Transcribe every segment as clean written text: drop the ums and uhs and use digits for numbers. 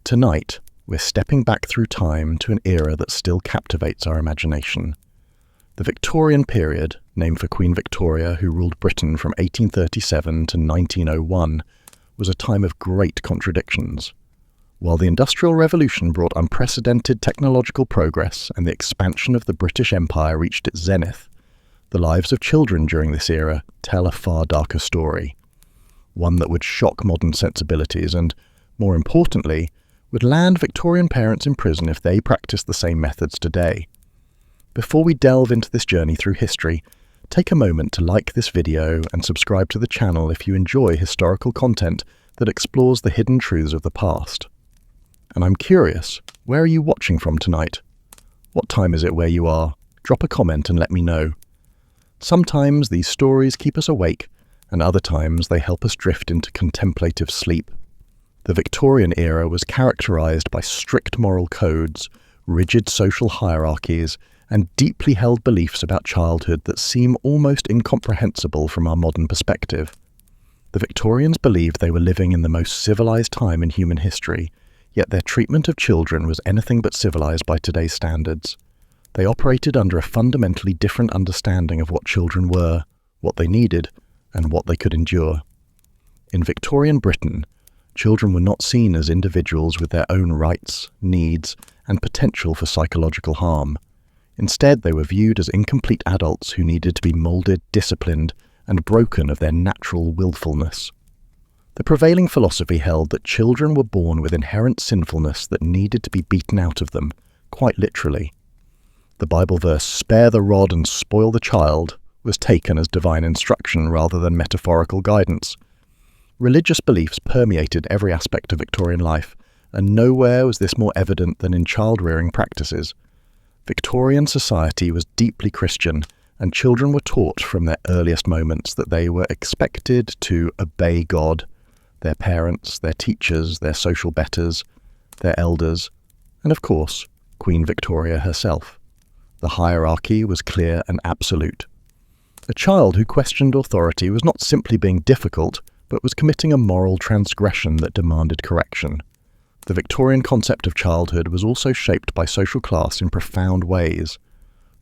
Tonight, we're stepping back through time to an era that still captivates our imagination. The Victorian period, named for Queen Victoria, who ruled Britain from 1837 to 1901, was a time of great contradictions. While the Industrial Revolution brought unprecedented technological progress and the expansion of the British Empire reached its zenith, the lives of children during this era tell a far darker story. One that would shock modern sensibilities and, more importantly, would land Victorian parents in prison if they practiced the same methods today. Before we delve into this journey through history, take a moment to like this video and subscribe to the channel if you enjoy historical content that explores the hidden truths of the past. And I'm curious, where are you watching from tonight? What time is it where you are? Drop a comment and let me know. Sometimes these stories keep us awake, and other times they help us drift into contemplative sleep. The Victorian era was characterized by strict moral codes, rigid social hierarchies, and deeply held beliefs about childhood that seem almost incomprehensible from our modern perspective. The Victorians believed they were living in the most civilized time in human history, yet their treatment of children was anything but civilized by today's standards. They operated under a fundamentally different understanding of what children were, what they needed, and what they could endure. In Victorian Britain, children were not seen as individuals with their own rights, needs, and potential for psychological harm. Instead, they were viewed as incomplete adults who needed to be molded, disciplined, and broken of their natural willfulness. The prevailing philosophy held that children were born with inherent sinfulness that needed to be beaten out of them, quite literally. The Bible verse, "Spare the rod and spoil the child," was taken as divine instruction rather than metaphorical guidance. Religious beliefs permeated every aspect of Victorian life, and nowhere was this more evident than in child-rearing practices. Victorian society was deeply Christian, and children were taught from their earliest moments that they were expected to obey God, their parents, their teachers, their social betters, their elders, and of course, Queen Victoria herself. The hierarchy was clear and absolute. A child who questioned authority was not simply being difficult, but was committing a moral transgression that demanded correction. The Victorian concept of childhood was also shaped by social class in profound ways.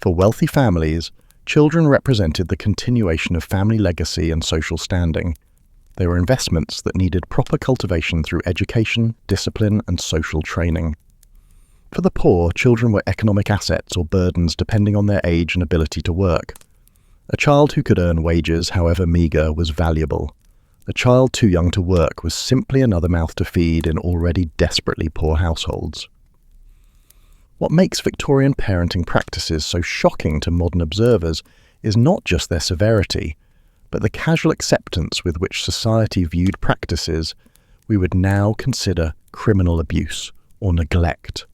For wealthy families, children represented the continuation of family legacy and social standing. They were investments that needed proper cultivation through education, discipline, and social training. For the poor, children were economic assets or burdens depending on their age and ability to work. A child who could earn wages, however meagre, was valuable. A child too young to work was simply another mouth to feed in already desperately poor households. What makes Victorian parenting practices so shocking to modern observers is not just their severity, but the casual acceptance with which society viewed practices we would now consider criminal abuse or neglect.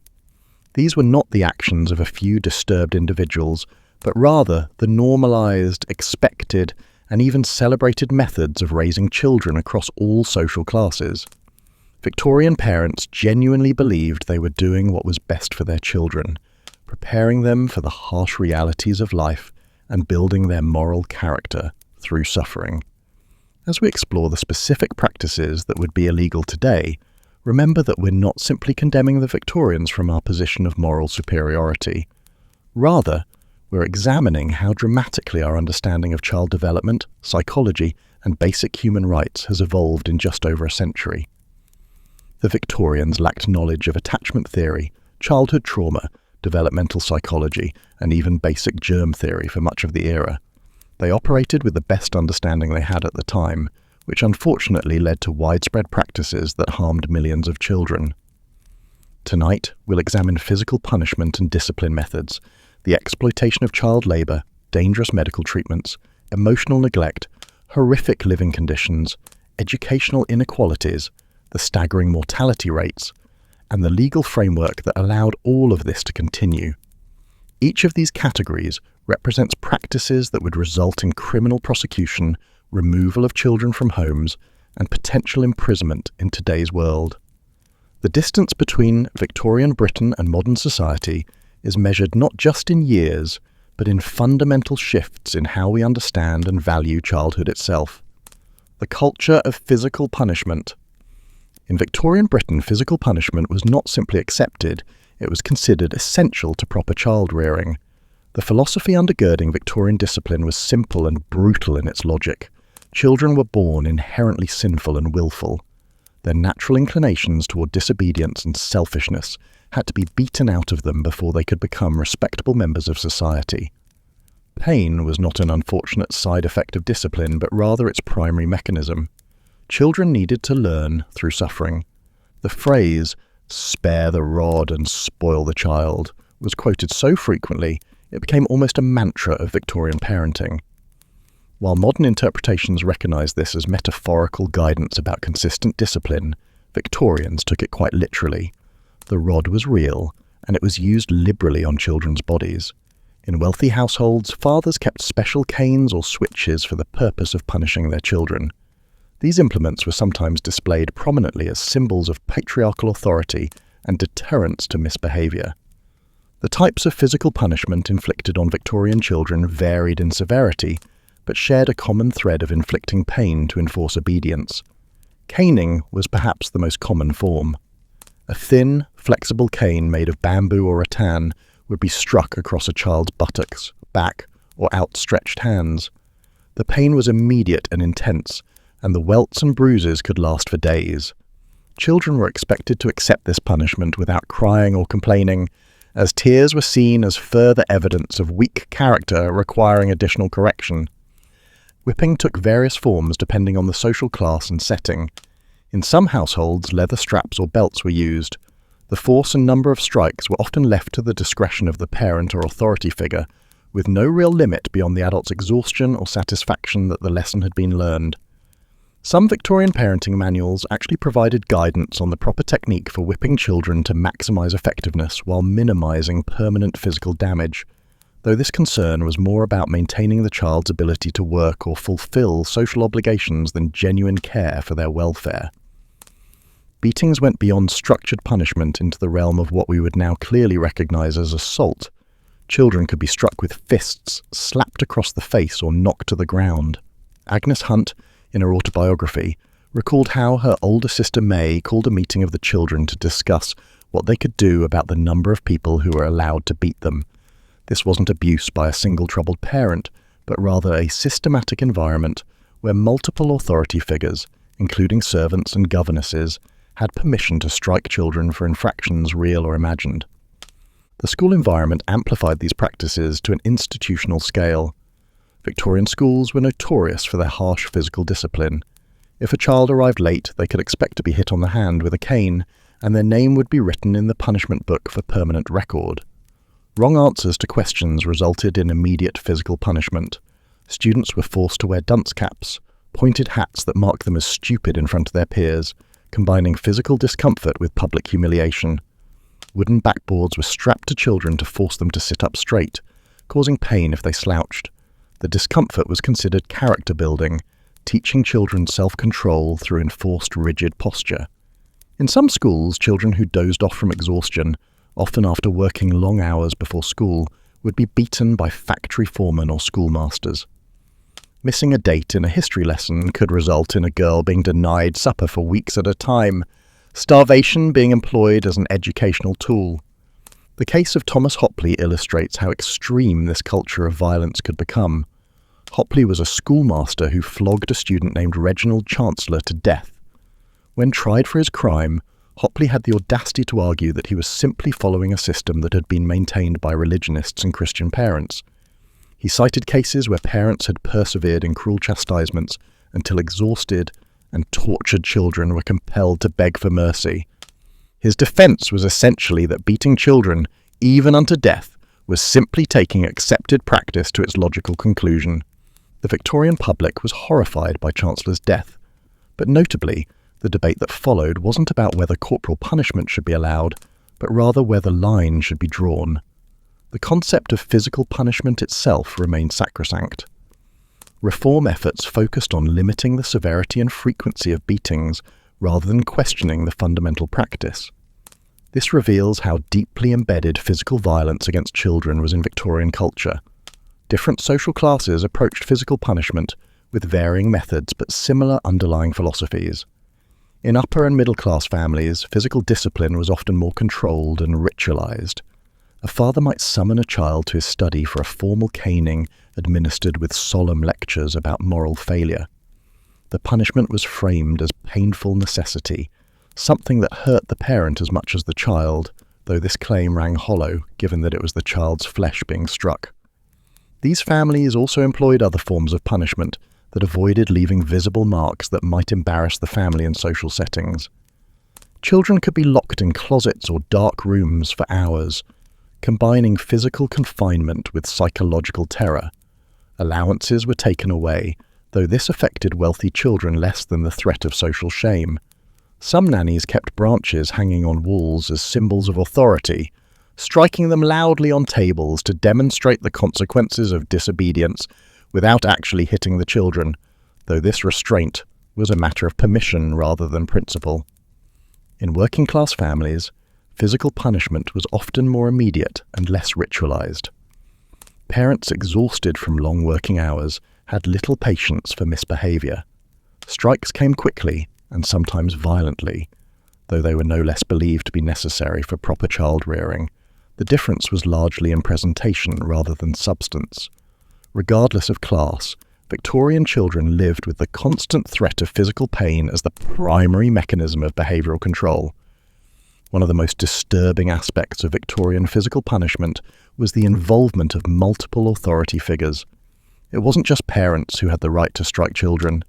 These were not the actions of a few disturbed individuals, but rather the normalized, expected, and even celebrated methods of raising children across all social classes. Victorian parents genuinely believed they were doing what was best for their children, preparing them for the harsh realities of life and building their moral character through suffering. As we explore the specific practices that would be illegal today, remember that we're not simply condemning the Victorians from our position of moral superiority. Rather, we're examining how dramatically our understanding of child development, psychology, and basic human rights has evolved in just over a century. The Victorians lacked knowledge of attachment theory, childhood trauma, developmental psychology, and even basic germ theory for much of the era. They operated with the best understanding they had at the time, which unfortunately led to widespread practices that harmed millions of children. Tonight, we'll examine physical punishment and discipline methods, the exploitation of child labor, dangerous medical treatments, emotional neglect, horrific living conditions, educational inequalities, the staggering mortality rates, and the legal framework that allowed all of this to continue. Each of these categories represents practices that would result in criminal prosecution, removal of children from homes, and potential imprisonment in today's world. The distance between Victorian Britain and modern society is measured not just in years, but in fundamental shifts in how we understand and value childhood itself. The culture of physical punishment. In Victorian Britain, physical punishment was not simply accepted, it was considered essential to proper child rearing. The philosophy undergirding Victorian discipline was simple and brutal in its logic. Children were born inherently sinful and willful. Their natural inclinations toward disobedience and selfishness had to be beaten out of them before they could become respectable members of society. Pain was not an unfortunate side effect of discipline, but rather its primary mechanism. Children needed to learn through suffering. The phrase, "spare the rod and spoil the child," was quoted so frequently it became almost a mantra of Victorian parenting. While modern interpretations recognize this as metaphorical guidance about consistent discipline, Victorians took it quite literally. The rod was real, and it was used liberally on children's bodies. In wealthy households, fathers kept special canes or switches for the purpose of punishing their children. These implements were sometimes displayed prominently as symbols of patriarchal authority and deterrence to misbehavior. The types of physical punishment inflicted on Victorian children varied in severity, but shared a common thread of inflicting pain to enforce obedience. Caning was perhaps the most common form. A thin, flexible cane made of bamboo or rattan would be struck across a child's buttocks, back, or outstretched hands. The pain was immediate and intense, and the welts and bruises could last for days. Children were expected to accept this punishment without crying or complaining, as tears were seen as further evidence of weak character requiring additional correction. Whipping took various forms depending on the social class and setting. In some households, leather straps or belts were used. The force and number of strikes were often left to the discretion of the parent or authority figure, with no real limit beyond the adult's exhaustion or satisfaction that the lesson had been learned. Some Victorian parenting manuals actually provided guidance on the proper technique for whipping children to maximize effectiveness while minimizing permanent physical damage, though this concern was more about maintaining the child's ability to work or fulfill social obligations than genuine care for their welfare. Beatings went beyond structured punishment into the realm of what we would now clearly recognize as assault. Children could be struck with fists, slapped across the face, or knocked to the ground. Agnes Hunt, in her autobiography, recalled how her older sister May called a meeting of the children to discuss what they could do about the number of people who were allowed to beat them. This wasn't abuse by a single troubled parent, but rather a systematic environment where multiple authority figures, including servants and governesses, had permission to strike children for infractions real or imagined. The school environment amplified these practices to an institutional scale. Victorian schools were notorious for their harsh physical discipline. If a child arrived late, they could expect to be hit on the hand with a cane, and their name would be written in the punishment book for permanent record. Wrong answers to questions resulted in immediate physical punishment. Students were forced to wear dunce caps, pointed hats that marked them as stupid in front of their peers, combining physical discomfort with public humiliation. Wooden backboards were strapped to children to force them to sit up straight, causing pain if they slouched. The discomfort was considered character building, teaching children self-control through enforced rigid posture. In some schools, children who dozed off from exhaustion, often after working long hours before school, would be beaten by factory foremen or schoolmasters. Missing a date in a history lesson could result in a girl being denied supper for weeks at a time, starvation being employed as an educational tool. The case of Thomas Hopley illustrates how extreme this culture of violence could become. Hopley was a schoolmaster who flogged a student named Reginald Chancellor to death. When tried for his crime, Hopley had the audacity to argue that he was simply following a system that had been maintained by religionists and Christian parents. He cited cases where parents had persevered in cruel chastisements until exhausted and tortured children were compelled to beg for mercy. His defense was essentially that beating children, even unto death, was simply taking accepted practice to its logical conclusion. The Victorian public was horrified by Chancellor's death, but notably, the debate that followed wasn't about whether corporal punishment should be allowed, but rather where the line should be drawn. The concept of physical punishment itself remained sacrosanct. Reform efforts focused on limiting the severity and frequency of beatings rather than questioning the fundamental practice. This reveals how deeply embedded physical violence against children was in Victorian culture. Different social classes approached physical punishment with varying methods but similar underlying philosophies. In upper and middle class families, physical discipline was often more controlled and ritualized. A father might summon a child to his study for a formal caning administered with solemn lectures about moral failure. The punishment was framed as painful necessity, something that hurt the parent as much as the child, though this claim rang hollow given that it was the child's flesh being struck. These families also employed other forms of punishment that avoided leaving visible marks that might embarrass the family in social settings. Children could be locked in closets or dark rooms for hours, combining physical confinement with psychological terror. Allowances were taken away, though this affected wealthy children less than the threat of social shame. Some nannies kept branches hanging on walls as symbols of authority, striking them loudly on tables to demonstrate the consequences of disobedience without actually hitting the children, though this restraint was a matter of permission rather than principle. In working-class families, physical punishment was often more immediate and less ritualized. Parents exhausted from long working hours had little patience for misbehavior. Strikes came quickly and sometimes violently, though they were no less believed to be necessary for proper child rearing. The difference was largely in presentation rather than substance. Regardless of class, Victorian children lived with the constant threat of physical pain as the primary mechanism of behavioral control. One of the most disturbing aspects of Victorian physical punishment was the involvement of multiple authority figures. It wasn't just parents who had the right to strike children.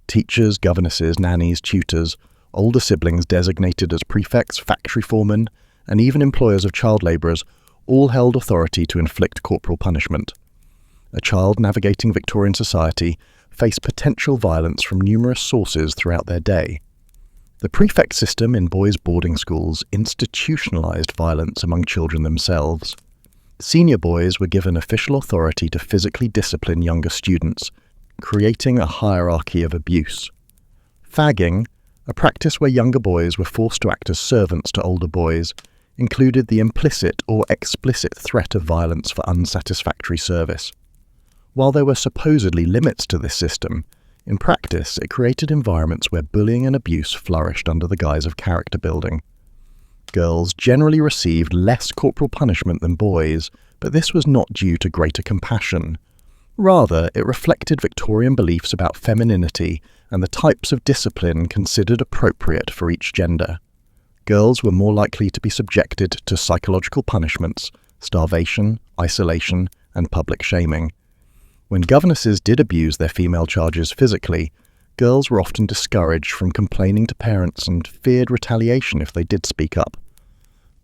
Teachers, governesses, nannies, tutors, older siblings designated as prefects, factory foremen, and even employers of child labourers all held authority to inflict corporal punishment. A child navigating Victorian society faced potential violence from numerous sources throughout their day. The prefect system in boys' boarding schools institutionalized violence among children themselves. Senior boys were given official authority to physically discipline younger students, creating a hierarchy of abuse. Fagging, a practice where younger boys were forced to act as servants to older boys, included the implicit or explicit threat of violence for unsatisfactory service. While there were supposedly limits to this system, in practice it created environments where bullying and abuse flourished under the guise of character building. Girls generally received less corporal punishment than boys, but this was not due to greater compassion. Rather, it reflected Victorian beliefs about femininity and the types of discipline considered appropriate for each gender. Girls were more likely to be subjected to psychological punishments, starvation, isolation, and public shaming. When governesses did abuse their female charges physically, girls were often discouraged from complaining to parents and feared retaliation if they did speak up.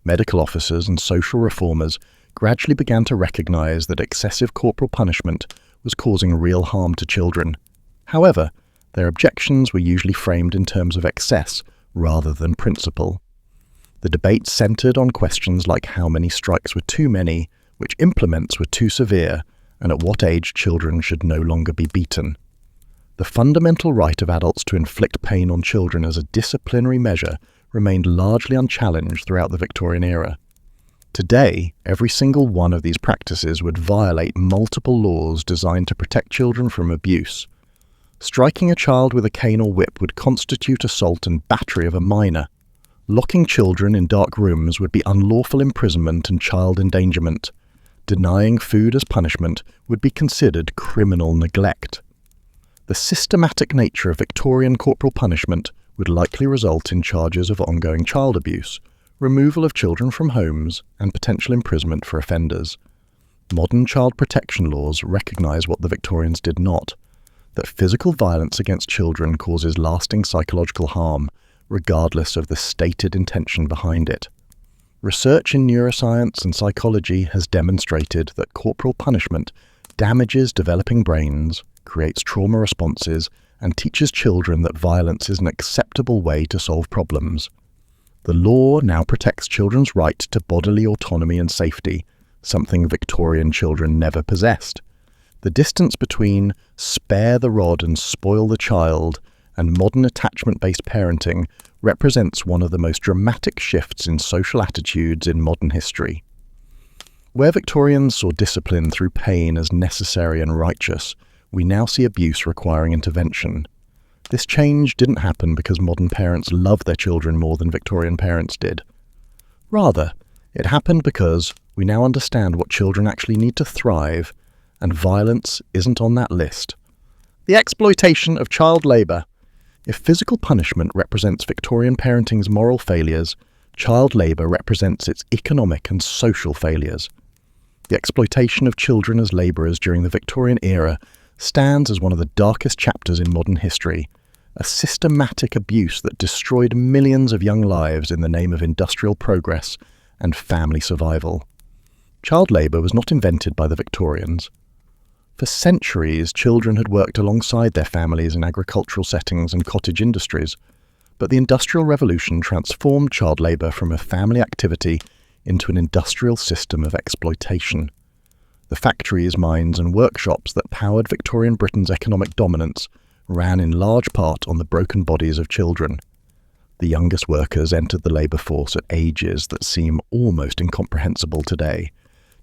Medical officers and social reformers gradually began to recognize that excessive corporal punishment was causing real harm to children. However, their objections were usually framed in terms of excess rather than principle. The debate centered on questions like how many strikes were too many, which implements were too severe, and at what age children should no longer be beaten. The fundamental right of adults to inflict pain on children as a disciplinary measure remained largely unchallenged throughout the Victorian era. Today, every single one of these practices would violate multiple laws designed to protect children from abuse. Striking a child with a cane or whip would constitute assault and battery of a minor. Locking children in dark rooms would be unlawful imprisonment and child endangerment. Denying food as punishment would be considered criminal neglect. The systematic nature of Victorian corporal punishment would likely result in charges of ongoing child abuse, removal of children from homes, and potential imprisonment for offenders. Modern child protection laws recognise what the Victorians did not, that physical violence against children causes lasting psychological harm, regardless of the stated intention behind it. Research in neuroscience and psychology has demonstrated that corporal punishment damages developing brains, creates trauma responses, and teaches children that violence is an acceptable way to solve problems. The law now protects children's right to bodily autonomy and safety, something Victorian children never possessed. The distance between spare the rod and spoil the child and modern attachment-based parenting represents one of the most dramatic shifts in social attitudes in modern history. Where Victorians saw discipline through pain as necessary and righteous, we now see abuse requiring intervention. This change didn't happen because modern parents love their children more than Victorian parents did. Rather, it happened because we now understand what children actually need to thrive, and violence isn't on that list. The exploitation of child labour. If physical punishment represents Victorian parenting's moral failures, child labour represents its economic and social failures. The exploitation of children as labourers during the Victorian era stands as one of the darkest chapters in modern history, a systematic abuse that destroyed millions of young lives in the name of industrial progress and family survival. Child labour was not invented by the Victorians. For centuries, children had worked alongside their families in agricultural settings and cottage industries, but the Industrial Revolution transformed child labour from a family activity into an industrial system of exploitation. The factories, mines and workshops that powered Victorian Britain's economic dominance ran in large part on the broken bodies of children. The youngest workers entered the labour force at ages that seem almost incomprehensible today.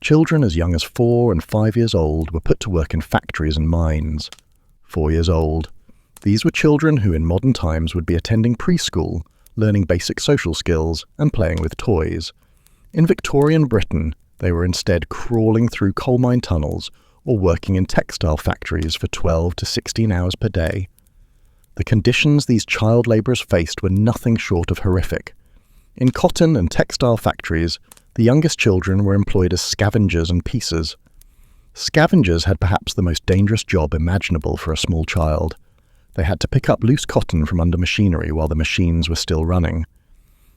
Children as young as 4 and 5 years old were put to work in factories and mines. 4 years old. These were children who in modern times would be attending preschool, learning basic social skills and playing with toys. In Victorian Britain, they were instead crawling through coal mine tunnels or working in textile factories for 12 to 16 hours per day. The conditions these child labourers faced were nothing short of horrific. In cotton and textile factories, the youngest children were employed as scavengers and piecers. Scavengers had perhaps the most dangerous job imaginable for a small child. They had to pick up loose cotton from under machinery while the machines were still running.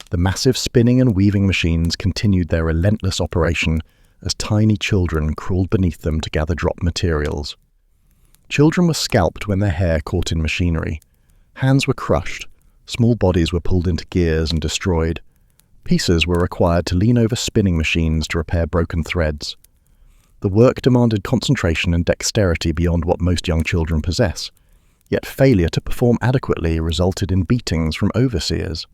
The massive spinning and weaving machines continued their relentless operation as tiny children crawled beneath them to gather drop materials. Children were scalped when their hair caught in machinery. Hands were crushed. Small bodies were pulled into gears and destroyed. Piecers were required to lean over spinning machines to repair broken threads. The work demanded concentration and dexterity beyond what most young children possess, yet failure to perform adequately resulted in beatings from overseers.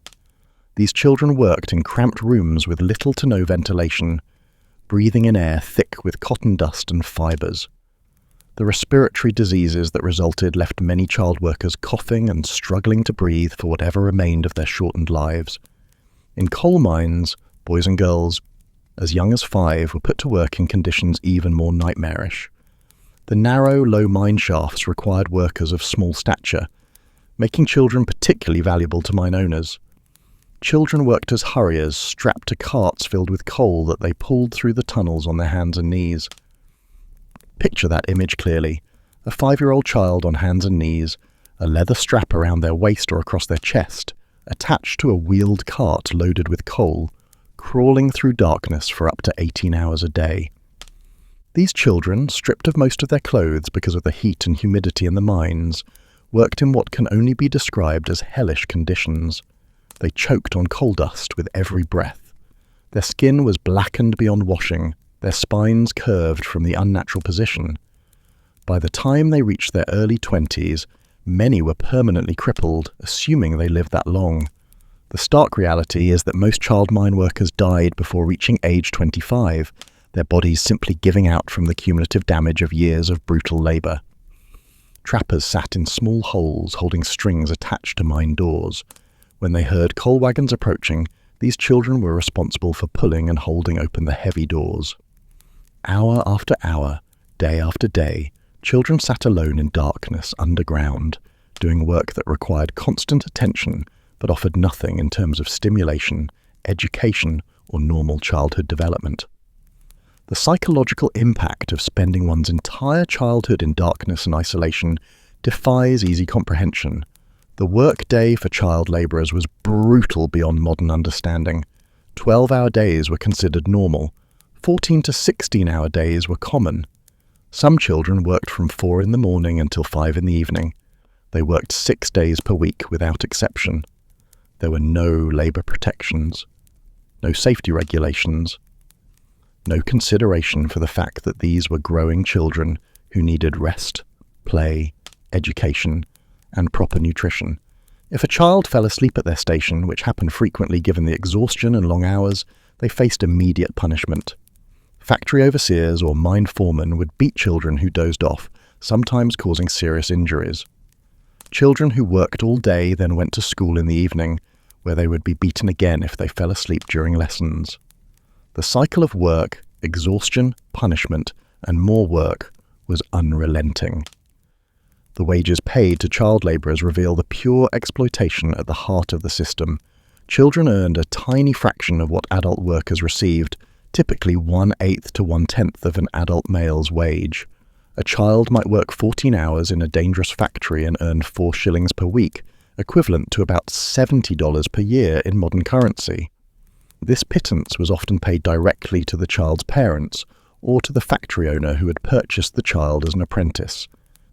These children worked in cramped rooms with little to no ventilation, breathing in air thick with cotton dust and fibres. The respiratory diseases that resulted left many child workers coughing and struggling to breathe for whatever remained of their shortened lives. In coal mines, boys and girls as young as 5 were put to work in conditions even more nightmarish. The narrow, low mine shafts required workers of small stature, making children particularly valuable to mine owners. Children worked as hurriers, strapped to carts filled with coal that they pulled through the tunnels on their hands and knees. Picture that image clearly. A 5-year-old child on hands and knees, a leather strap around their waist or across their chest, attached to a wheeled cart loaded with coal, crawling through darkness for up to 18 hours a day. These children, stripped of most of their clothes because of the heat and humidity in the mines, worked in what can only be described as hellish conditions. They choked on coal dust with every breath. Their skin was blackened beyond washing, their spines curved from the unnatural position. By the time they reached their early 20s, many were permanently crippled, assuming they lived that long. The stark reality is that most child mine workers died before reaching age 25, their bodies simply giving out from the cumulative damage of years of brutal labour. Trappers sat in small holes holding strings attached to mine doors. When they heard coal wagons approaching, these children were responsible for pulling and holding open the heavy doors. Hour after hour, day after day, children sat alone in darkness underground, doing work that required constant attention but offered nothing in terms of stimulation, education, or normal childhood development. The psychological impact of spending one's entire childhood in darkness and isolation defies easy comprehension. The work day for child labourers was brutal beyond modern understanding. 12-hour days were considered normal. 14 to 16-hour days were common. Some children worked from 4 in the morning until 5 in the evening. They worked 6 days per week without exception. There were no labour protections, no safety regulations, no consideration for the fact that these were growing children who needed rest, play, education, and proper nutrition. If a child fell asleep at their station, which happened frequently given the exhaustion and long hours, they faced immediate punishment. Factory overseers or mine foremen would beat children who dozed off, sometimes causing serious injuries. Children who worked all day then went to school in the evening, where they would be beaten again if they fell asleep during lessons. The cycle of work, exhaustion, punishment, and more work was unrelenting. The wages paid to child labourers reveal the pure exploitation at the heart of the system. Children earned a tiny fraction of what adult workers received, typically 1/8 to 1/10 of an adult male's wage. A child might work 14 hours in a dangerous factory and earn 4 shillings per week, equivalent to about $70 per year in modern currency. This pittance was often paid directly to the child's parents or to the factory owner who had purchased the child as an apprentice.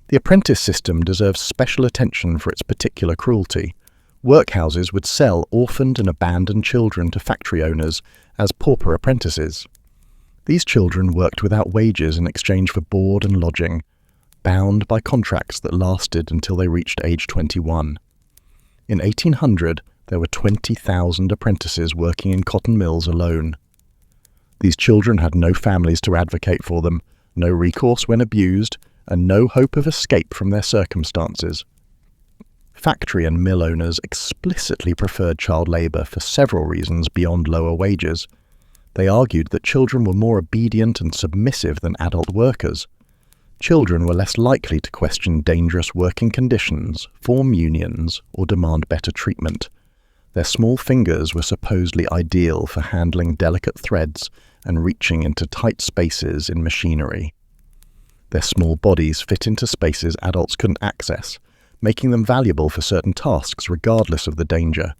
The apprentice system deserves special attention for its particular cruelty. Workhouses would sell orphaned and abandoned children to factory owners as pauper apprentices. These children worked without wages in exchange for board and lodging, bound by contracts that lasted until they reached age 21. In 1800, there were 20,000 apprentices working in cotton mills alone. These children had no families to advocate for them, no recourse when abused, and no hope of escape from their circumstances. Factory and mill owners explicitly preferred child labour for several reasons beyond lower wages. They argued that children were more obedient and submissive than adult workers. Children were less likely to question dangerous working conditions, form unions, or demand better treatment. Their small fingers were supposedly ideal for handling delicate threads and reaching into tight spaces in machinery. Their small bodies fit into spaces adults couldn't access, making them valuable for certain tasks regardless of the danger.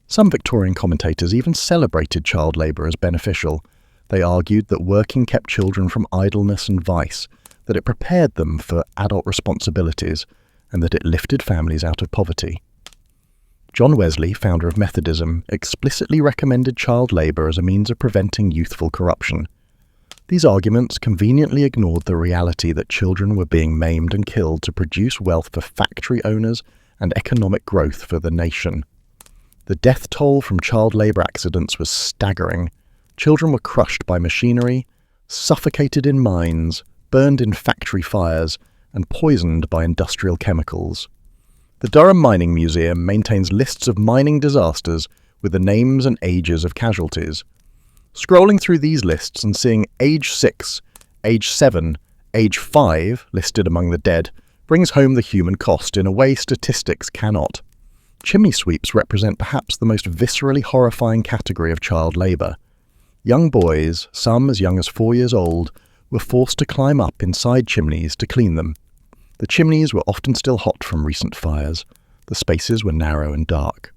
Some Victorian commentators even celebrated child labour as beneficial. They argued that working kept children from idleness and vice, that it prepared them for adult responsibilities, and that it lifted families out of poverty. John Wesley, founder of Methodism, explicitly recommended child labour as a means of preventing youthful corruption. These arguments conveniently ignored the reality that children were being maimed and killed to produce wealth for factory owners and economic growth for the nation. The death toll from child labour accidents was staggering. Children were crushed by machinery, suffocated in mines, burned in factory fires, and poisoned by industrial chemicals. The Durham Mining Museum maintains lists of mining disasters with the names and ages of casualties. Scrolling through these lists and seeing age 6, age 7, age 5 listed among the dead brings home the human cost in a way statistics cannot. Chimney sweeps represent perhaps the most viscerally horrifying category of child labour. Young boys, some as young as 4 years old, were forced to climb up inside chimneys to clean them. The chimneys were often still hot from recent fires. The spaces were narrow and dark.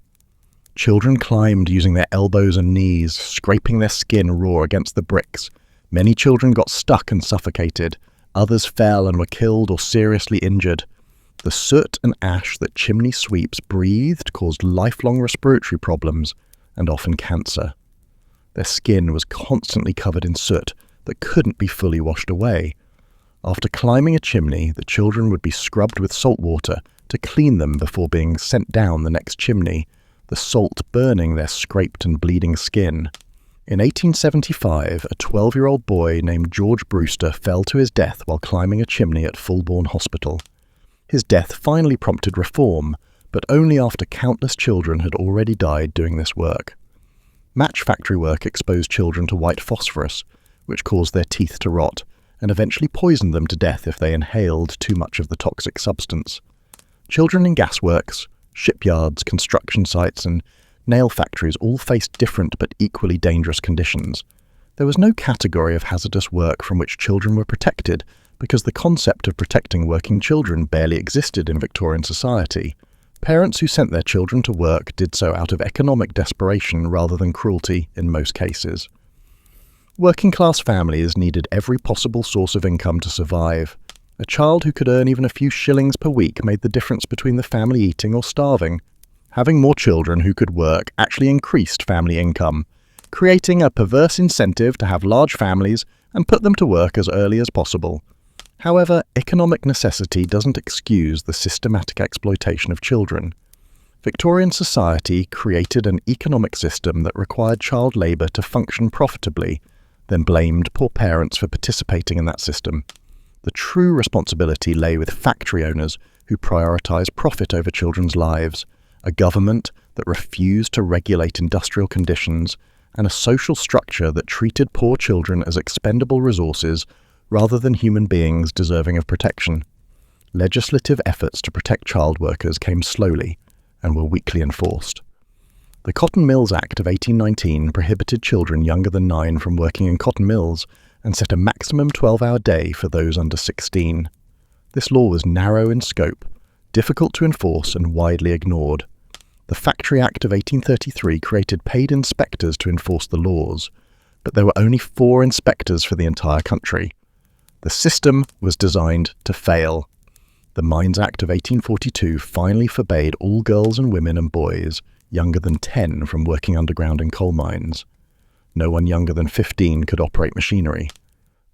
Children climbed using their elbows and knees, scraping their skin raw against the bricks. Many children got stuck and suffocated. Others fell and were killed or seriously injured. The soot and ash that chimney sweeps breathed caused lifelong respiratory problems and often cancer. Their skin was constantly covered in soot that couldn't be fully washed away. After climbing a chimney, the children would be scrubbed with salt water to clean them before being sent down the next chimney, the salt burning their scraped and bleeding skin. In 1875, a 12-year-old boy named George Brewster fell to his death while climbing a chimney at Fulbourn Hospital. His death finally prompted reform, but only after countless children had already died doing this work. Match factory work exposed children to white phosphorus, which caused their teeth to rot, and eventually poisoned them to death if they inhaled too much of the toxic substance. Children in gasworks, shipyards, construction sites, and nail factories all faced different but equally dangerous conditions. There was no category of hazardous work from which children were protected, because the concept of protecting working children barely existed in Victorian society. Parents who sent their children to work did so out of economic desperation rather than cruelty in most cases. Working-class families needed every possible source of income to survive. A child who could earn even a few shillings per week made the difference between the family eating or starving. Having more children who could work actually increased family income, creating a perverse incentive to have large families and put them to work as early as possible. However, economic necessity doesn't excuse the systematic exploitation of children. Victorian society created an economic system that required child labour to function profitably, then blamed poor parents for participating in that system. The true responsibility lay with factory owners who prioritised profit over children's lives, a government that refused to regulate industrial conditions, and a social structure that treated poor children as expendable resources rather than human beings deserving of protection. Legislative efforts to protect child workers came slowly and were weakly enforced. The Cotton Mills Act of 1819 prohibited children younger than 9 from working in cotton mills and set a maximum 12-hour day for those under 16. This law was narrow in scope, difficult to enforce, and widely ignored. The Factory Act of 1833 created paid inspectors to enforce the laws, but there were only 4 inspectors for the entire country. The system was designed to fail. The Mines Act of 1842 finally forbade all girls and women and boys younger than 10 from working underground in coal mines. No one younger than 15 could operate machinery.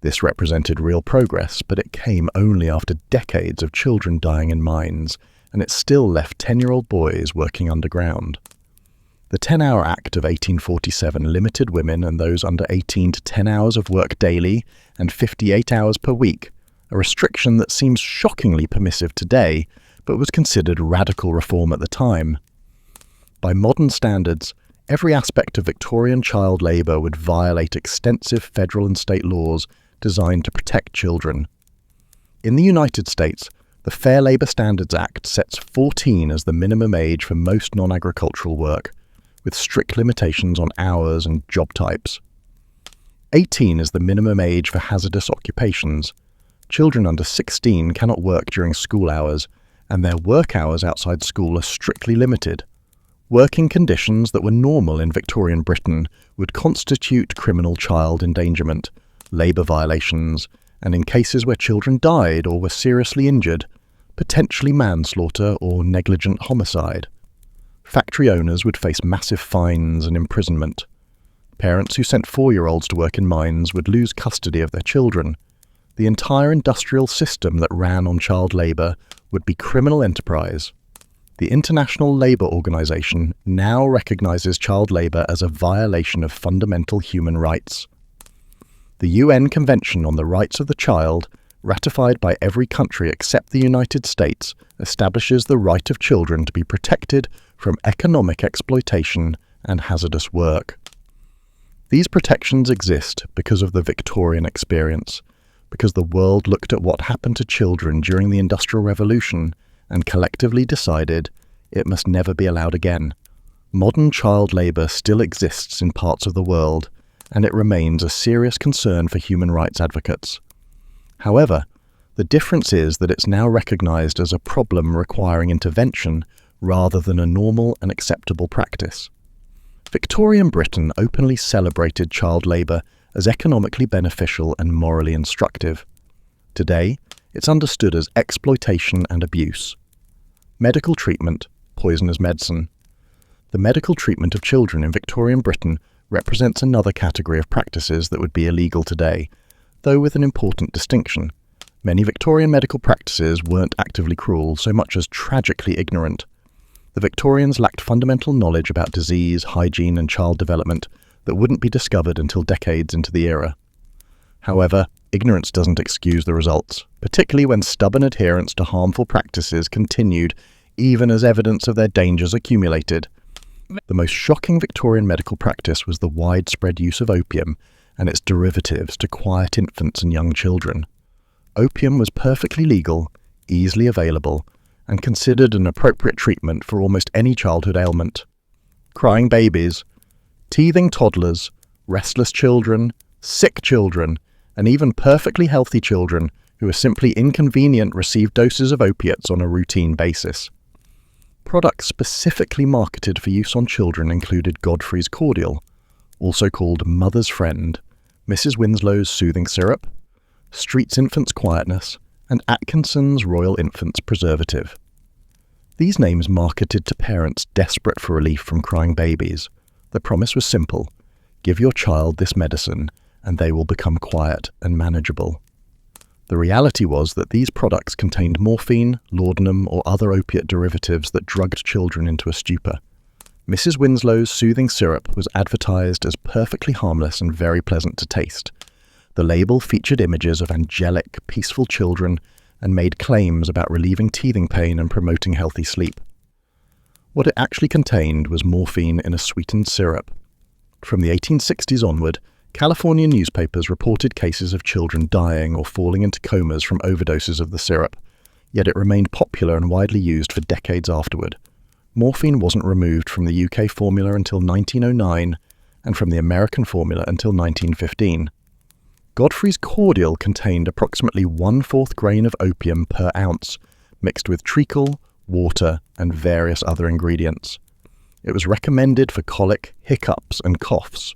This represented real progress, but it came only after decades of children dying in mines, and it still left 10-year-old boys working underground. The 10-Hour Act of 1847 limited women and those under 18 to 10 hours of work daily and 58 hours per week, a restriction that seems shockingly permissive today, but was considered radical reform at the time. By modern standards, every aspect of Victorian child labour would violate extensive federal and state laws designed to protect children. In the United States, the Fair Labor Standards Act sets 14 as the minimum age for most non-agricultural work, with strict limitations on hours and job types. 18 is the minimum age for hazardous occupations. Children under 16 cannot work during school hours, and their work hours outside school are strictly limited. Working conditions that were normal in Victorian Britain would constitute criminal child endangerment, labour violations, and in cases where children died or were seriously injured, potentially manslaughter or negligent homicide. Factory owners would face massive fines and imprisonment. Parents who sent 4-year-olds to work in mines would lose custody of their children. The entire industrial system that ran on child labour would be criminal enterprise. The International Labour Organization now recognizes child labour as a violation of fundamental human rights. The UN Convention on the Rights of the Child, ratified by every country except the United States, establishes the right of children to be protected from economic exploitation and hazardous work. These protections exist because of the Victorian experience, because the world looked at what happened to children during the Industrial Revolution and collectively decided it must never be allowed again. Modern child labour still exists in parts of the world, and it remains a serious concern for human rights advocates. However, the difference is that it's now recognised as a problem requiring intervention rather than a normal and acceptable practice. Victorian Britain openly celebrated child labour as economically beneficial and morally instructive. Today, it's understood as exploitation and abuse. Medical treatment, poison as medicine. The medical treatment of children in Victorian Britain represents another category of practices that would be illegal today, though with an important distinction. Many Victorian medical practices weren't actively cruel, so much as tragically ignorant. The Victorians lacked fundamental knowledge about disease, hygiene, and child development that wouldn't be discovered until decades into the era. However, ignorance doesn't excuse the results, particularly when stubborn adherence to harmful practices continued even as evidence of their dangers accumulated. The most shocking Victorian medical practice was the widespread use of opium and its derivatives to quiet infants and young children. Opium was perfectly legal, easily available, and considered an appropriate treatment for almost any childhood ailment. Crying babies, teething toddlers, restless children, sick children, and even perfectly healthy children who were simply inconvenient received doses of opiates on a routine basis. Products specifically marketed for use on children included Godfrey's Cordial, also called Mother's Friend, Mrs. Winslow's Soothing Syrup, Street's Infant's Quietness, and Atkinson's Royal Infant's Preservative. These names marketed to parents desperate for relief from crying babies. The promise was simple: give your child this medicine and they will become quiet and manageable. The reality was that these products contained morphine, laudanum, or other opiate derivatives that drugged children into a stupor. Mrs. Winslow's Soothing Syrup was advertised as perfectly harmless and very pleasant to taste. The label featured images of angelic, peaceful children and made claims about relieving teething pain and promoting healthy sleep. What it actually contained was morphine in a sweetened syrup. From the 1860s onward, California newspapers reported cases of children dying or falling into comas from overdoses of the syrup, yet it remained popular and widely used for decades afterward. Morphine wasn't removed from the UK formula until 1909, and from the American formula until 1915. Godfrey's cordial contained approximately 1/4 grain of opium per ounce, mixed with treacle, water, and various other ingredients. It was recommended for colic, hiccups, and coughs.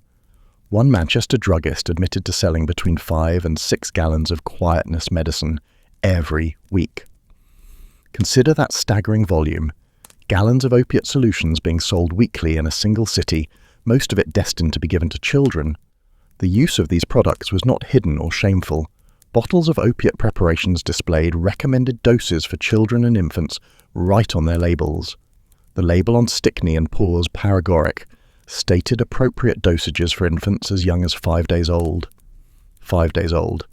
One Manchester druggist admitted to selling between 5 and 6 gallons of quietness medicine every week. Consider that staggering volume. Gallons of opiate solutions being sold weekly in a single city, most of it destined to be given to children. The use of these products was not hidden or shameful. Bottles of opiate preparations displayed recommended doses for children and infants right on their labels. The label on Stickney and Poor's Paregoric stated appropriate dosages for infants as young as 5 days old. 5 days old.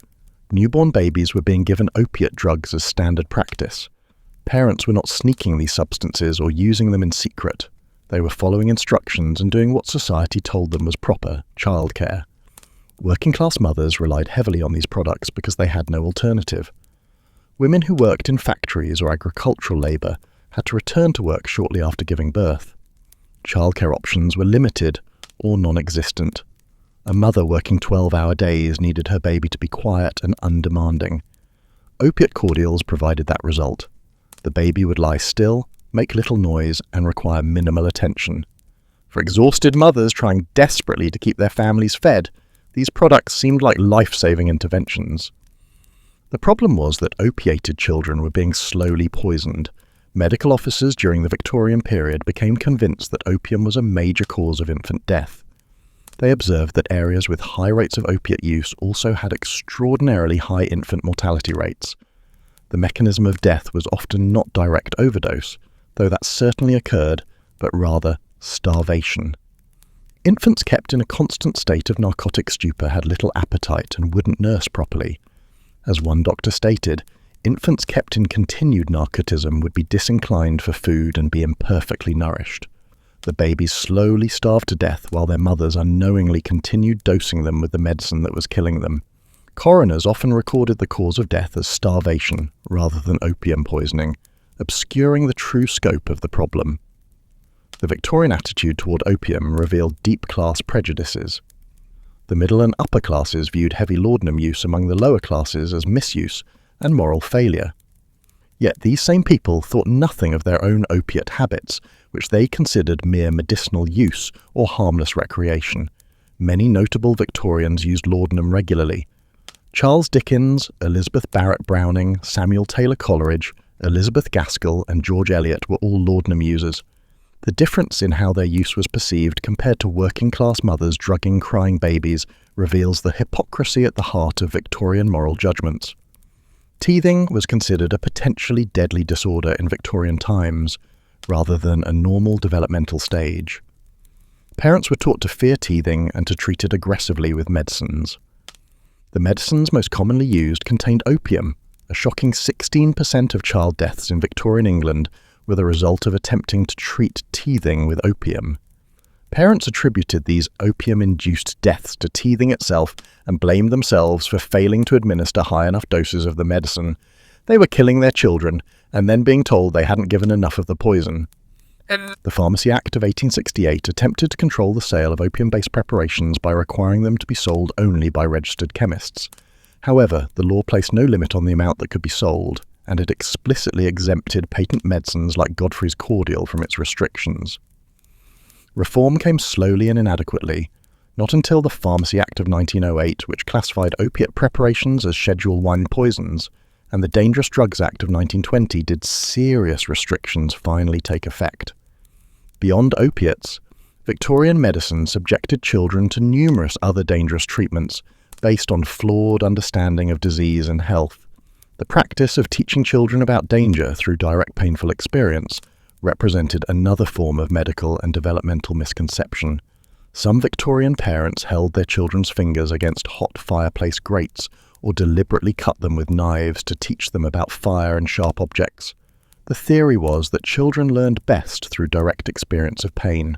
Newborn babies were being given opiate drugs as standard practice. Parents were not sneaking these substances or using them in secret. They were following instructions and doing what society told them was proper childcare. Working-class mothers relied heavily on these products because they had no alternative. Women who worked in factories or agricultural labour had to return to work shortly after giving birth. Childcare options were limited or non-existent. A mother working 12-hour days needed her baby to be quiet and undemanding. Opiate cordials provided that result. The baby would lie still, make little noise, and require minimal attention. For exhausted mothers trying desperately to keep their families fed, these products seemed like life-saving interventions. The problem was that opiated children were being slowly poisoned. Medical officers during the Victorian period became convinced that opium was a major cause of infant death. They observed that areas with high rates of opiate use also had extraordinarily high infant mortality rates. The mechanism of death was often not direct overdose, though that certainly occurred, but rather starvation. Infants kept in a constant state of narcotic stupor had little appetite and wouldn't nurse properly. As one doctor stated, infants kept in continued narcotism would be disinclined for food and be imperfectly nourished. The babies slowly starved to death while their mothers unknowingly continued dosing them with the medicine that was killing them. Coroners often recorded the cause of death as starvation rather than opium poisoning, obscuring the true scope of the problem. The Victorian attitude toward opium revealed deep class prejudices. The middle and upper classes viewed heavy laudanum use among the lower classes as misuse and moral failure. Yet these same people thought nothing of their own opiate habits, which they considered mere medicinal use or harmless recreation. Many notable Victorians used laudanum regularly. Charles Dickens, Elizabeth Barrett Browning, Samuel Taylor Coleridge, Elizabeth Gaskell, and George Eliot were all laudanum users. The difference in how their use was perceived compared to working-class mothers drugging crying babies reveals the hypocrisy at the heart of Victorian moral judgments. Teething was considered a potentially deadly disorder in Victorian times, rather than a normal developmental stage. Parents were taught to fear teething and to treat it aggressively with medicines. The medicines most commonly used contained opium. A shocking 16% of child deaths in Victorian England were the result of attempting to treat teething with opium. Parents attributed these opium-induced deaths to teething itself and blamed themselves for failing to administer high enough doses of the medicine. They were killing their children and then being told they hadn't given enough of the poison. The Pharmacy Act of 1868 attempted to control the sale of opium-based preparations by requiring them to be sold only by registered chemists. However, the law placed no limit on the amount that could be sold, and it explicitly exempted patent medicines like Godfrey's cordial from its restrictions. Reform came slowly and inadequately, not until the Pharmacy Act of 1908, which classified opiate preparations as Schedule I poisons, and the Dangerous Drugs Act of 1920 did serious restrictions finally take effect. Beyond opiates, Victorian medicine subjected children to numerous other dangerous treatments based on flawed understanding of disease and health. The practice of teaching children about danger through direct painful experience represented another form of medical and developmental misconception. Some Victorian parents held their children's fingers against hot fireplace grates or deliberately cut them with knives to teach them about fire and sharp objects. The theory was that children learned best through direct experience of pain.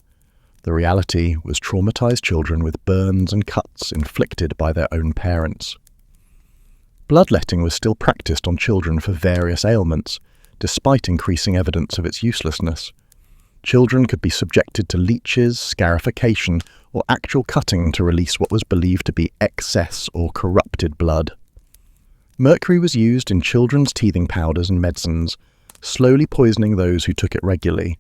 The reality was traumatized children with burns and cuts inflicted by their own parents. Bloodletting was still practiced on children for various ailments, despite increasing evidence of its uselessness. Children could be subjected to leeches, scarification, or actual cutting to release what was believed to be excess or corrupted blood. Mercury was used in children's teething powders and medicines, slowly poisoning those who took it regularly.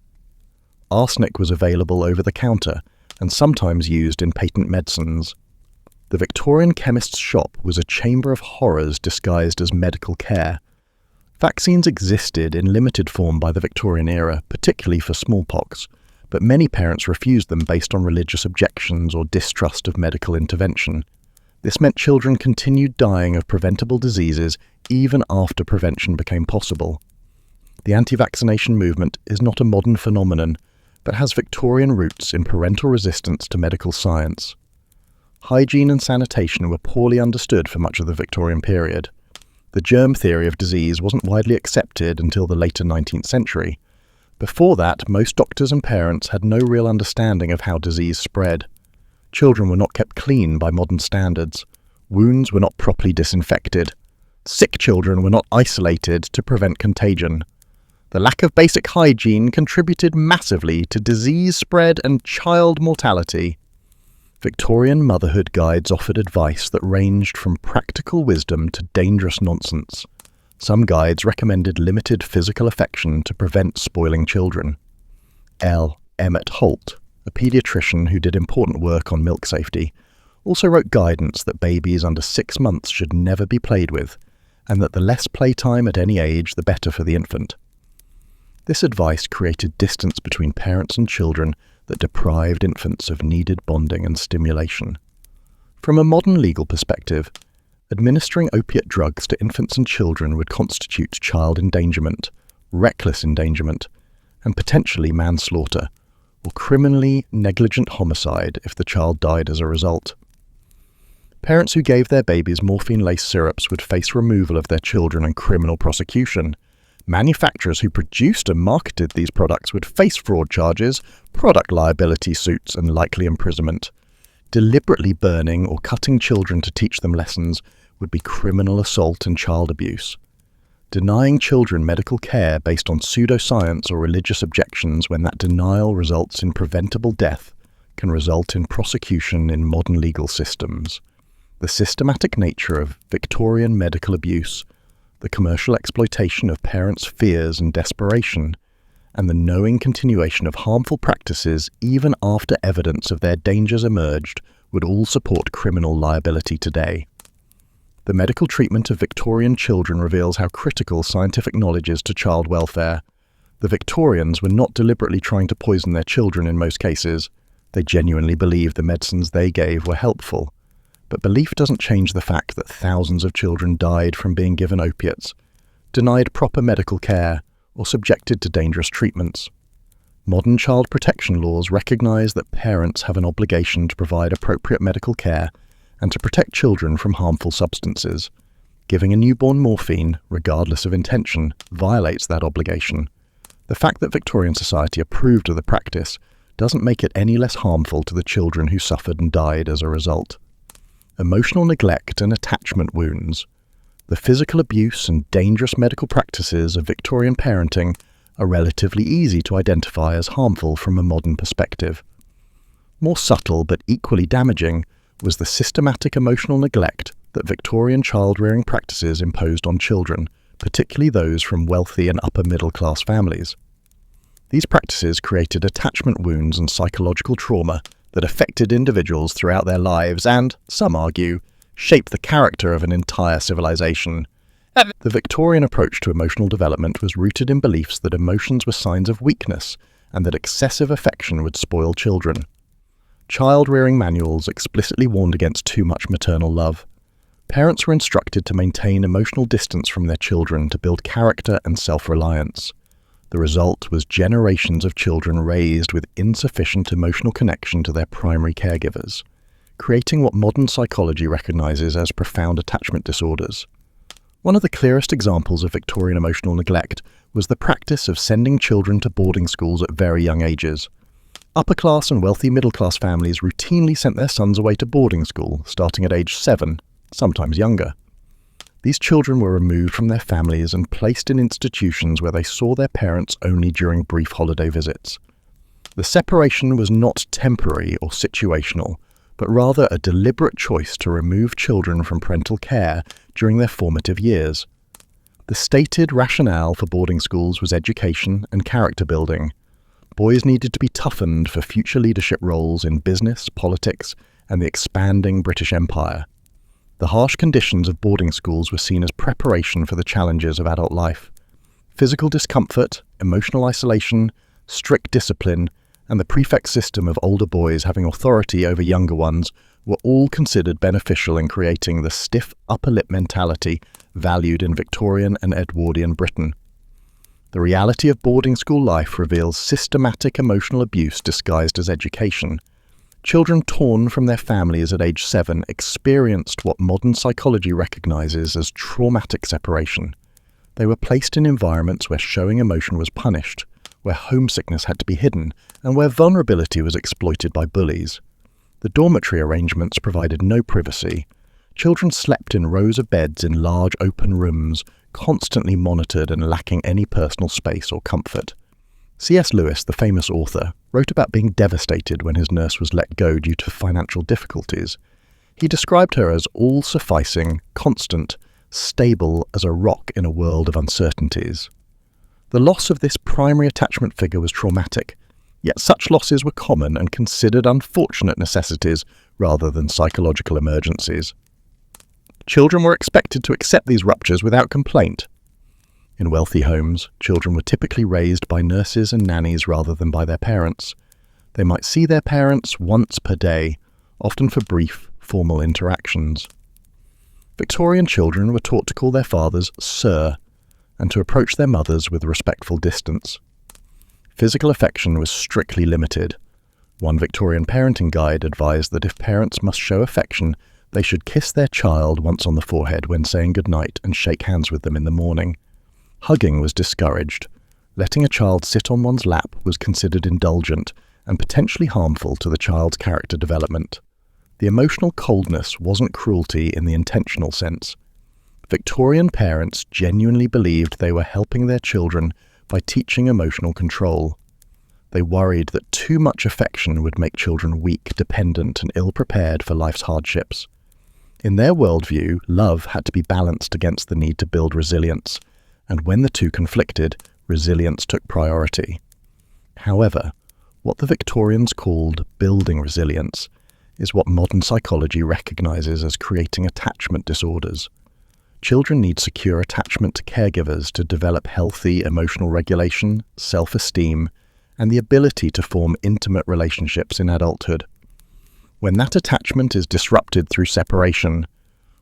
Arsenic was available over the counter and sometimes used in patent medicines. The Victorian chemist's shop was a chamber of horrors disguised as medical care. Vaccines existed in limited form by the Victorian era, particularly for smallpox, but many parents refused them based on religious objections or distrust of medical intervention. This meant children continued dying of preventable diseases even after prevention became possible. The anti-vaccination movement is not a modern phenomenon, but has Victorian roots in parental resistance to medical science. Hygiene and sanitation were poorly understood for much of the Victorian period. The germ theory of disease wasn't widely accepted until the later 19th century. Before that, most doctors and parents had no real understanding of how disease spread. Children were not kept clean by modern standards. Wounds were not properly disinfected. Sick children were not isolated to prevent contagion. The lack of basic hygiene contributed massively to disease spread and child mortality. Victorian motherhood guides offered advice that ranged from practical wisdom to dangerous nonsense. Some guides recommended limited physical affection to prevent spoiling children. L. Emmett Holt, a paediatrician who did important work on milk safety, also wrote guidance that babies under 6 months should never be played with, and that the less playtime at any age, the better for the infant. This advice created distance between parents and children that deprived infants of needed bonding and stimulation. From a modern legal perspective, administering opiate drugs to infants and children would constitute child endangerment, reckless endangerment, and potentially manslaughter, or criminally negligent homicide if the child died as a result. Parents who gave their babies morphine-laced syrups would face removal of their children and criminal prosecution. Manufacturers who produced and marketed these products would face fraud charges, product liability suits, and likely imprisonment. Deliberately burning or cutting children to teach them lessons would be criminal assault and child abuse. Denying children medical care based on pseudoscience or religious objections when that denial results in preventable death can result in prosecution in modern legal systems. The systematic nature of Victorian medical abuse, the commercial exploitation of parents' fears and desperation, and the knowing continuation of harmful practices even after evidence of their dangers emerged would all support criminal liability today. The medical treatment of Victorian children reveals how critical scientific knowledge is to child welfare. The Victorians were not deliberately trying to poison their children in most cases. They genuinely believed the medicines they gave were helpful. But belief doesn't change the fact that thousands of children died from being given opiates, denied proper medical care, or subjected to dangerous treatments. Modern child protection laws recognize that parents have an obligation to provide appropriate medical care and to protect children from harmful substances. Giving a newborn morphine, regardless of intention, violates that obligation. The fact that Victorian society approved of the practice doesn't make it any less harmful to the children who suffered and died as a result. Emotional neglect and attachment wounds. The physical abuse and dangerous medical practices of Victorian parenting are relatively easy to identify as harmful from a modern perspective. More subtle but equally damaging was the systematic emotional neglect that Victorian child-rearing practices imposed on children, particularly those from wealthy and upper-middle-class families. These practices created attachment wounds and psychological trauma that affected individuals throughout their lives and, some argue, shaped the character of an entire civilization. The Victorian approach to emotional development was rooted in beliefs that emotions were signs of weakness and that excessive affection would spoil children. Child-rearing manuals explicitly warned against too much maternal love. Parents were instructed to maintain emotional distance from their children to build character and self-reliance. The result was generations of children raised with insufficient emotional connection to their primary caregivers. creating what modern psychology recognizes as profound attachment disorders. One of the clearest examples of Victorian emotional neglect was the practice of sending children to boarding schools at very young ages. Upper-class and wealthy middle-class families routinely sent their sons away to boarding school, starting at age 7, sometimes younger. These children were removed from their families and placed in institutions where they saw their parents only during brief holiday visits. The separation was not temporary or situational, but rather a deliberate choice to remove children from parental care during their formative years. The stated rationale for boarding schools was education and character building. Boys needed to be toughened for future leadership roles in business, politics, and the expanding British Empire. The harsh conditions of boarding schools were seen as preparation for the challenges of adult life. Physical discomfort, emotional isolation, strict discipline, and the prefect system of older boys having authority over younger ones were all considered beneficial in creating the stiff upper lip mentality valued in Victorian and Edwardian Britain. The reality of boarding school life reveals systematic emotional abuse disguised as education. Children torn from their families at age 7 experienced what modern psychology recognizes as traumatic separation. They were placed in environments where showing emotion was punished, where homesickness had to be hidden, and where vulnerability was exploited by bullies. The dormitory arrangements provided no privacy. Children slept in rows of beds in large open rooms, constantly monitored and lacking any personal space or comfort. C.S. Lewis, the famous author, wrote about being devastated when his nurse was let go due to financial difficulties. He described her as all-sufficing, constant, stable as a rock in a world of uncertainties. The loss of this primary attachment figure was traumatic, yet such losses were common and considered unfortunate necessities rather than psychological emergencies. Children were expected to accept these ruptures without complaint. In wealthy homes, children were typically raised by nurses and nannies rather than by their parents. They might see their parents once per day, often for brief, formal interactions. Victorian children were taught to call their fathers Sir, and to approach their mothers with respectful distance. Physical affection was strictly limited. One Victorian parenting guide advised that if parents must show affection, they should kiss their child once on the forehead when saying goodnight and shake hands with them in the morning. Hugging was discouraged. Letting a child sit on one's lap was considered indulgent and potentially harmful to the child's character development. The emotional coldness wasn't cruelty in the intentional sense. Victorian parents genuinely believed they were helping their children by teaching emotional control. They worried that too much affection would make children weak, dependent, and ill-prepared for life's hardships. In their worldview, love had to be balanced against the need to build resilience, and when the two conflicted, resilience took priority. However, what the Victorians called building resilience is what modern psychology recognizes as creating attachment disorders. Children need secure attachment to caregivers to develop healthy emotional regulation, self-esteem, and the ability to form intimate relationships in adulthood. When that attachment is disrupted through separation,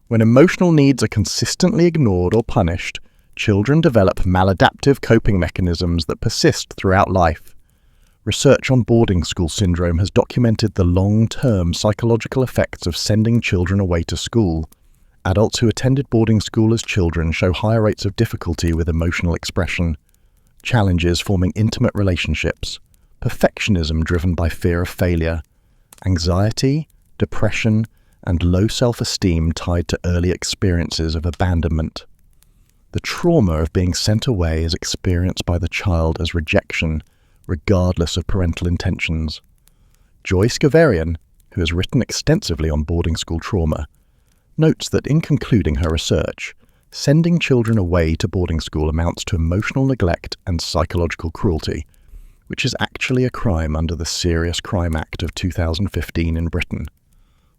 when emotional needs are consistently ignored or punished, children develop maladaptive coping mechanisms that persist throughout life. Research on boarding school syndrome has documented the long-term psychological effects of sending children away to school. Adults who attended boarding school as children show higher rates of difficulty with emotional expression, challenges forming intimate relationships, perfectionism driven by fear of failure, anxiety, depression, and low self-esteem tied to early experiences of abandonment. The trauma of being sent away is experienced by the child as rejection, regardless of parental intentions. Joyce Gaverian, who has written extensively on boarding school trauma, notes that in concluding her research, sending children away to boarding school amounts to emotional neglect and psychological cruelty, which is actually a crime under the Serious Crime Act of 2015 in Britain.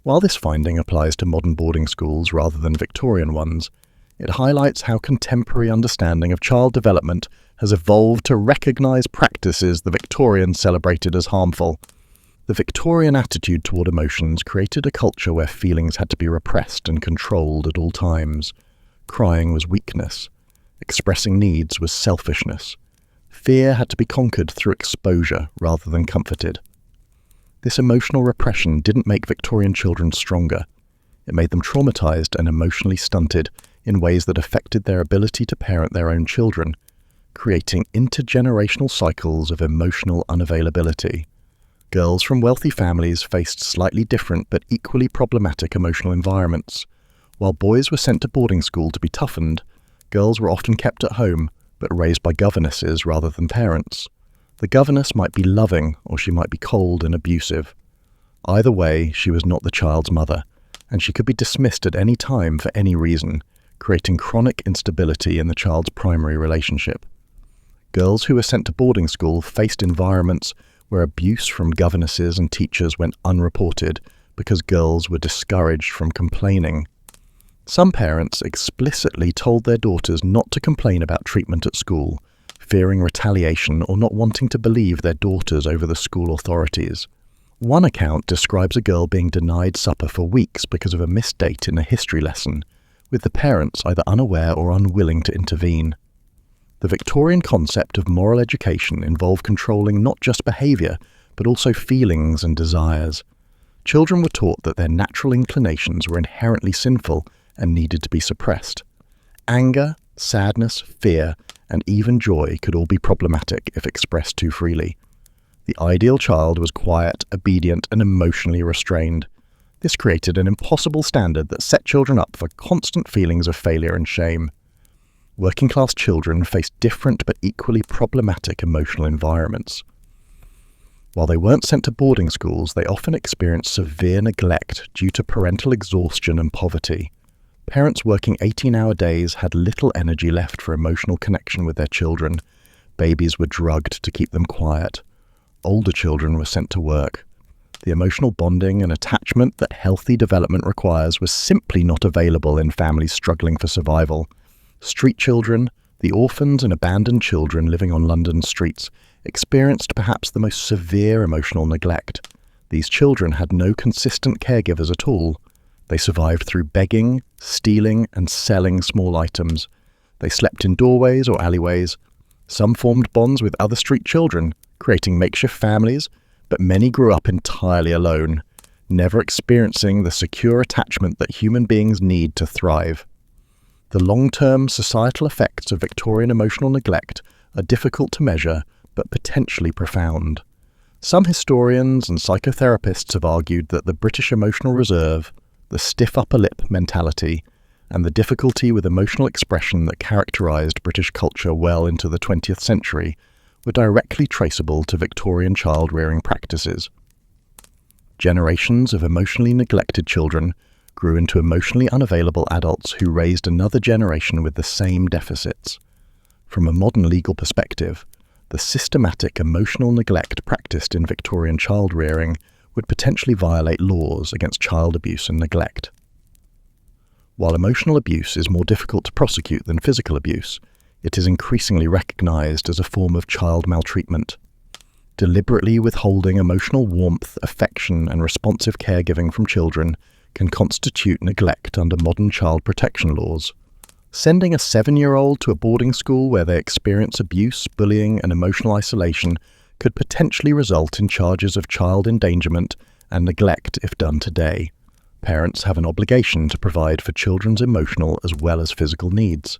While this finding applies to modern boarding schools rather than Victorian ones, it highlights how contemporary understanding of child development has evolved to recognize practices the Victorians celebrated as harmful. The Victorian attitude toward emotions created a culture where feelings had to be repressed and controlled at all times. Crying was weakness. Expressing needs was selfishness. Fear had to be conquered through exposure rather than comforted. This emotional repression didn't make Victorian children stronger. It made them traumatized and emotionally stunted in ways that affected their ability to parent their own children, creating intergenerational cycles of emotional unavailability. Girls from wealthy families faced slightly different but equally problematic emotional environments. While boys were sent to boarding school to be toughened, girls were often kept at home but raised by governesses rather than parents. The governess might be loving or she might be cold and abusive. Either way, she was not the child's mother, and she could be dismissed at any time for any reason, creating chronic instability in the child's primary relationship. Girls who were sent to boarding school faced environments where abuse from governesses and teachers went unreported because girls were discouraged from complaining. Some parents explicitly told their daughters not to complain about treatment at school, fearing retaliation or not wanting to believe their daughters over the school authorities. One account describes a girl being denied supper for weeks because of a missed date in a history lesson, with the parents either unaware or unwilling to intervene. The Victorian concept of moral education involved controlling not just behaviour, but also feelings and desires. Children were taught that their natural inclinations were inherently sinful and needed to be suppressed. Anger, sadness, fear, and even joy could all be problematic if expressed too freely. The ideal child was quiet, obedient, and emotionally restrained. This created an impossible standard that set children up for constant feelings of failure and shame. Working-class children faced different but equally problematic emotional environments. While they weren't sent to boarding schools, they often experienced severe neglect due to parental exhaustion and poverty. Parents working 18-hour days had little energy left for emotional connection with their children. Babies were drugged to keep them quiet. Older children were sent to work. The emotional bonding and attachment that healthy development requires was simply not available in families struggling for survival. Street children, the orphans and abandoned children living on London's streets, experienced perhaps the most severe emotional neglect. These children had no consistent caregivers at all. They survived through begging, stealing, and selling small items. They slept in doorways or alleyways. Some formed bonds with other street children, creating makeshift families, but many grew up entirely alone, never experiencing the secure attachment that human beings need to thrive. The long-term societal effects of Victorian emotional neglect are difficult to measure, but potentially profound. Some historians and psychotherapists have argued that the British emotional reserve, the stiff upper lip mentality, and the difficulty with emotional expression that characterised British culture well into the 20th century were directly traceable to Victorian child-rearing practices. Generations of emotionally neglected children grew into emotionally unavailable adults who raised another generation with the same deficits. From a modern legal perspective, the systematic emotional neglect practiced in Victorian child-rearing would potentially violate laws against child abuse and neglect. While emotional abuse is more difficult to prosecute than physical abuse, it is increasingly recognized as a form of child maltreatment. Deliberately withholding emotional warmth, affection, and responsive caregiving from children can constitute neglect under modern child protection laws. Sending a 7-year-old to a boarding school where they experience abuse, bullying, and emotional isolation could potentially result in charges of child endangerment and neglect if done today. Parents have an obligation to provide for children's emotional as well as physical needs.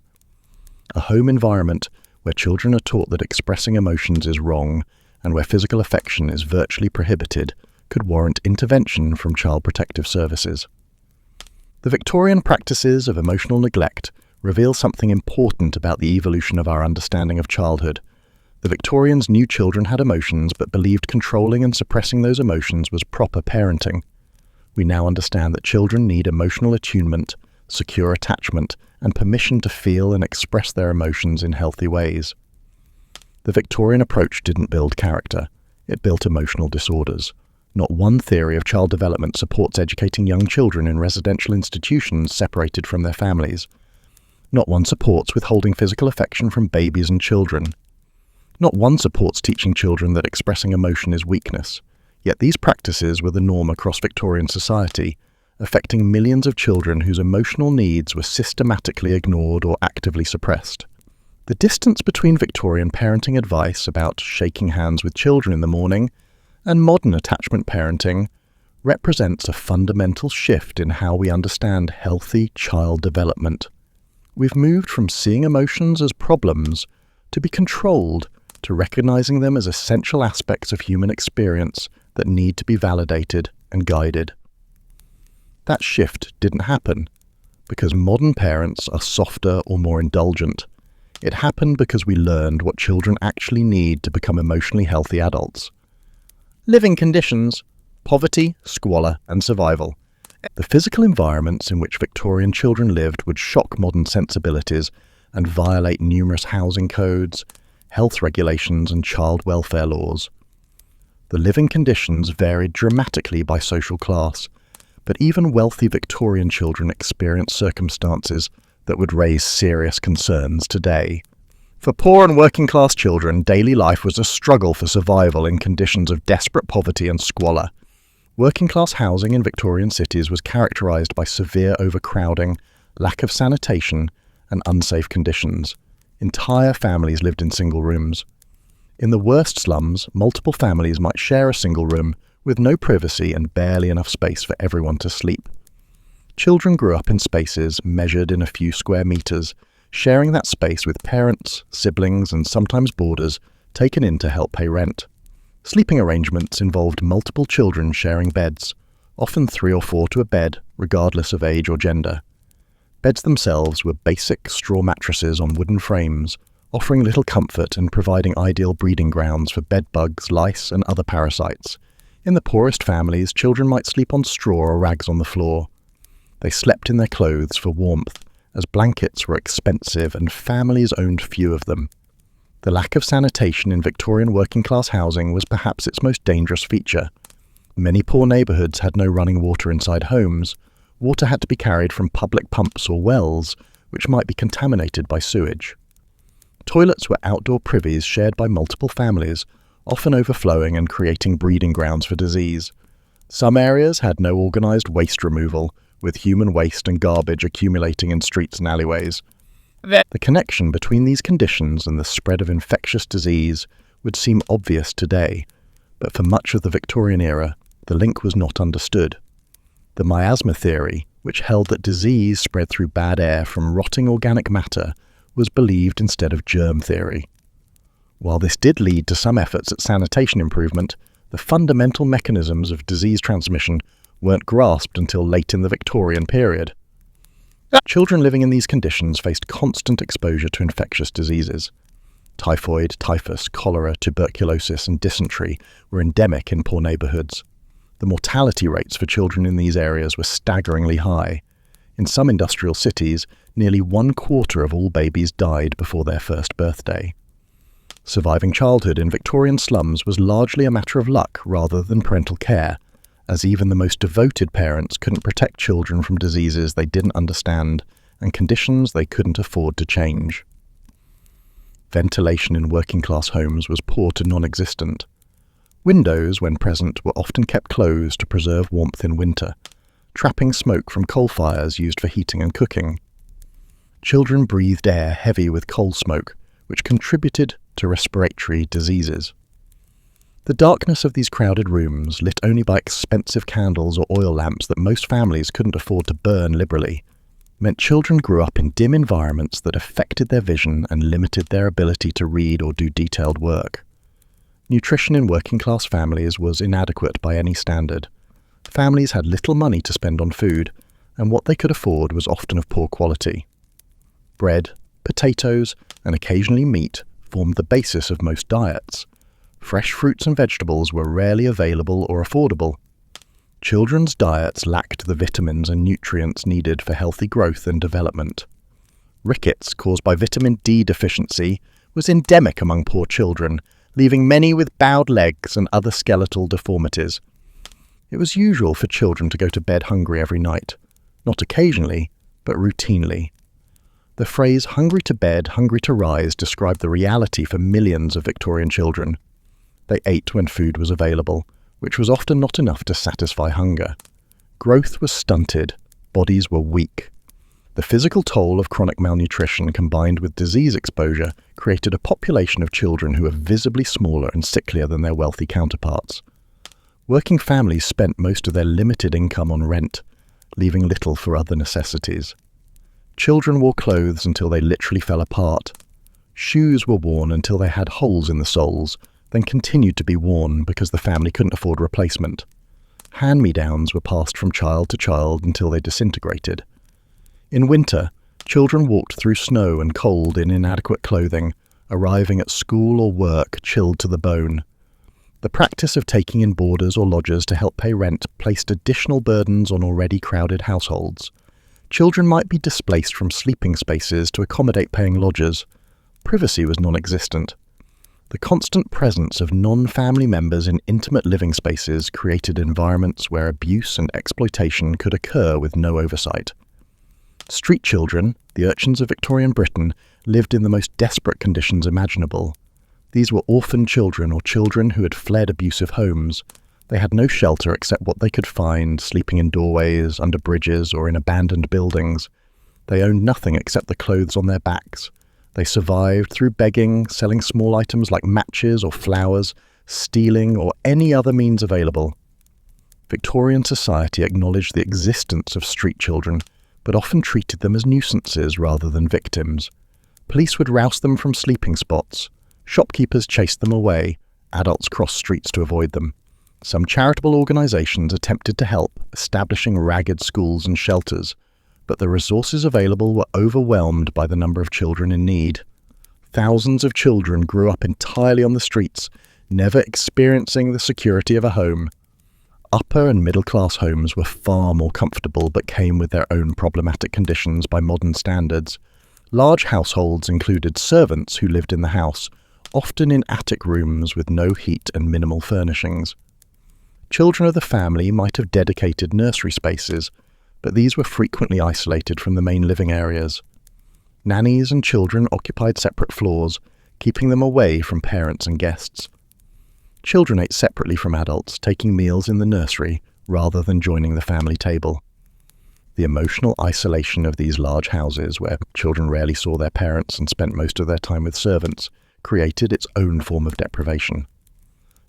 A home environment where children are taught that expressing emotions is wrong and where physical affection is virtually prohibited could warrant intervention from child protective services. The Victorian practices of emotional neglect reveal something important about the evolution of our understanding of childhood. The Victorians knew children had emotions but believed controlling and suppressing those emotions was proper parenting. We now understand that children need emotional attunement, secure attachment, and permission to feel and express their emotions in healthy ways. The Victorian approach didn't build character, it built emotional disorders. Not one theory of child development supports educating young children in residential institutions separated from their families. Not one supports withholding physical affection from babies and children. Not one supports teaching children that expressing emotion is weakness. Yet these practices were the norm across Victorian society, affecting millions of children whose emotional needs were systematically ignored or actively suppressed. The distance between Victorian parenting advice about shaking hands with children in the morning And modern attachment parenting represents a fundamental shift in how we understand healthy child development. We've moved from seeing emotions as problems to be controlled, to recognizing them as essential aspects of human experience that need to be validated and guided. That shift didn't happen because modern parents are softer or more indulgent. It happened because we learned what children actually need to become emotionally healthy adults. Living conditions: poverty, squalor, and survival. The physical environments in which Victorian children lived would shock modern sensibilities and violate numerous housing codes, health regulations, and child welfare laws. The living conditions varied dramatically by social class, but even wealthy Victorian children experienced circumstances that would raise serious concerns today. For poor and working-class children, daily life was a struggle for survival in conditions of desperate poverty and squalor. Working-class housing in Victorian cities was characterised by severe overcrowding, lack of sanitation, and unsafe conditions. Entire families lived in single rooms. In the worst slums, multiple families might share a single room with no privacy and barely enough space for everyone to sleep. Children grew up in spaces measured in a few square meters, sharing that space with parents, siblings, and sometimes boarders taken in to help pay rent. Sleeping arrangements involved multiple children sharing beds, often 3 or 4 to a bed, regardless of age or gender. Beds themselves were basic straw mattresses on wooden frames, offering little comfort and providing ideal breeding grounds for bed bugs, lice, and other parasites. In the poorest families, children might sleep on straw or rags on the floor. They slept in their clothes for warmth, as blankets were expensive and families owned few of them. The lack of sanitation in Victorian working-class housing was perhaps its most dangerous feature. Many poor neighbourhoods had no running water inside homes. Water had to be carried from public pumps or wells, which might be contaminated by sewage. Toilets were outdoor privies shared by multiple families, often overflowing and creating breeding grounds for disease. Some areas had no organised waste removal, with human waste and garbage accumulating in streets and alleyways. The connection between these conditions and the spread of infectious disease would seem obvious today, but for much of the Victorian era, the link was not understood. The miasma theory, which held that disease spread through bad air from rotting organic matter, was believed instead of germ theory. While this did lead to some efforts at sanitation improvement, the fundamental mechanisms of disease transmission weren't grasped until late in the Victorian period. Children living in these conditions faced constant exposure to infectious diseases. Typhoid, typhus, cholera, tuberculosis, and dysentery were endemic in poor neighbourhoods. The mortality rates for children in these areas were staggeringly high. In some industrial cities, nearly 1/4 of all babies died before their first birthday. Surviving childhood in Victorian slums was largely a matter of luck rather than parental care, as even the most devoted parents couldn't protect children from diseases they didn't understand and conditions they couldn't afford to change. Ventilation in working-class homes was poor to non-existent. Windows, when present, were often kept closed to preserve warmth in winter, trapping smoke from coal fires used for heating and cooking. Children breathed air heavy with coal smoke, which contributed to respiratory diseases. The darkness of these crowded rooms, lit only by expensive candles or oil lamps that most families couldn't afford to burn liberally, meant children grew up in dim environments that affected their vision and limited their ability to read or do detailed work. Nutrition in working-class families was inadequate by any standard. Families had little money to spend on food, and what they could afford was often of poor quality. Bread, potatoes, and occasionally meat formed the basis of most diets. Fresh fruits and vegetables were rarely available or affordable. Children's diets lacked the vitamins and nutrients needed for healthy growth and development. Rickets, caused by vitamin D deficiency, was endemic among poor children, leaving many with bowed legs and other skeletal deformities. It was usual for children to go to bed hungry every night, not occasionally, but routinely. The phrase "hungry to bed, hungry to rise" described the reality for millions of Victorian children. They ate when food was available, which was often not enough to satisfy hunger. Growth was stunted, bodies were weak. The physical toll of chronic malnutrition combined with disease exposure created a population of children who were visibly smaller and sicklier than their wealthy counterparts. Working families spent most of their limited income on rent, leaving little for other necessities. Children wore clothes until they literally fell apart. Shoes were worn until they had holes in the soles, then continued to be worn because the family couldn't afford replacement. Hand-me-downs were passed from child to child until they disintegrated. In winter, children walked through snow and cold in inadequate clothing, arriving at school or work chilled to the bone. The practice of taking in boarders or lodgers to help pay rent placed additional burdens on already crowded households. Children might be displaced from sleeping spaces to accommodate paying lodgers. Privacy was non-existent. The constant presence of non-family members in intimate living spaces created environments where abuse and exploitation could occur with no oversight. Street children, the urchins of Victorian Britain, lived in the most desperate conditions imaginable. These were orphan children or children who had fled abusive homes. They had no shelter except what they could find, sleeping in doorways, under bridges, or in abandoned buildings. They owned nothing except the clothes on their backs. They survived through begging, selling small items like matches or flowers, stealing, or any other means available. Victorian society acknowledged the existence of street children, but often treated them as nuisances rather than victims. Police would rouse them from sleeping spots. Shopkeepers chased them away. Adults crossed streets to avoid them. Some charitable organizations attempted to help, establishing ragged schools and shelters, but the resources available were overwhelmed by the number of children in need. Thousands of children grew up entirely on the streets, never experiencing the security of a home. Upper and middle-class homes were far more comfortable but came with their own problematic conditions by modern standards. Large households included servants who lived in the house, often in attic rooms with no heat and minimal furnishings. Children of the family might have dedicated nursery spaces, but these were frequently isolated from the main living areas. Nannies and children occupied separate floors, keeping them away from parents and guests. Children ate separately from adults, taking meals in the nursery rather than joining the family table. The emotional isolation of these large houses, where children rarely saw their parents and spent most of their time with servants, created its own form of deprivation.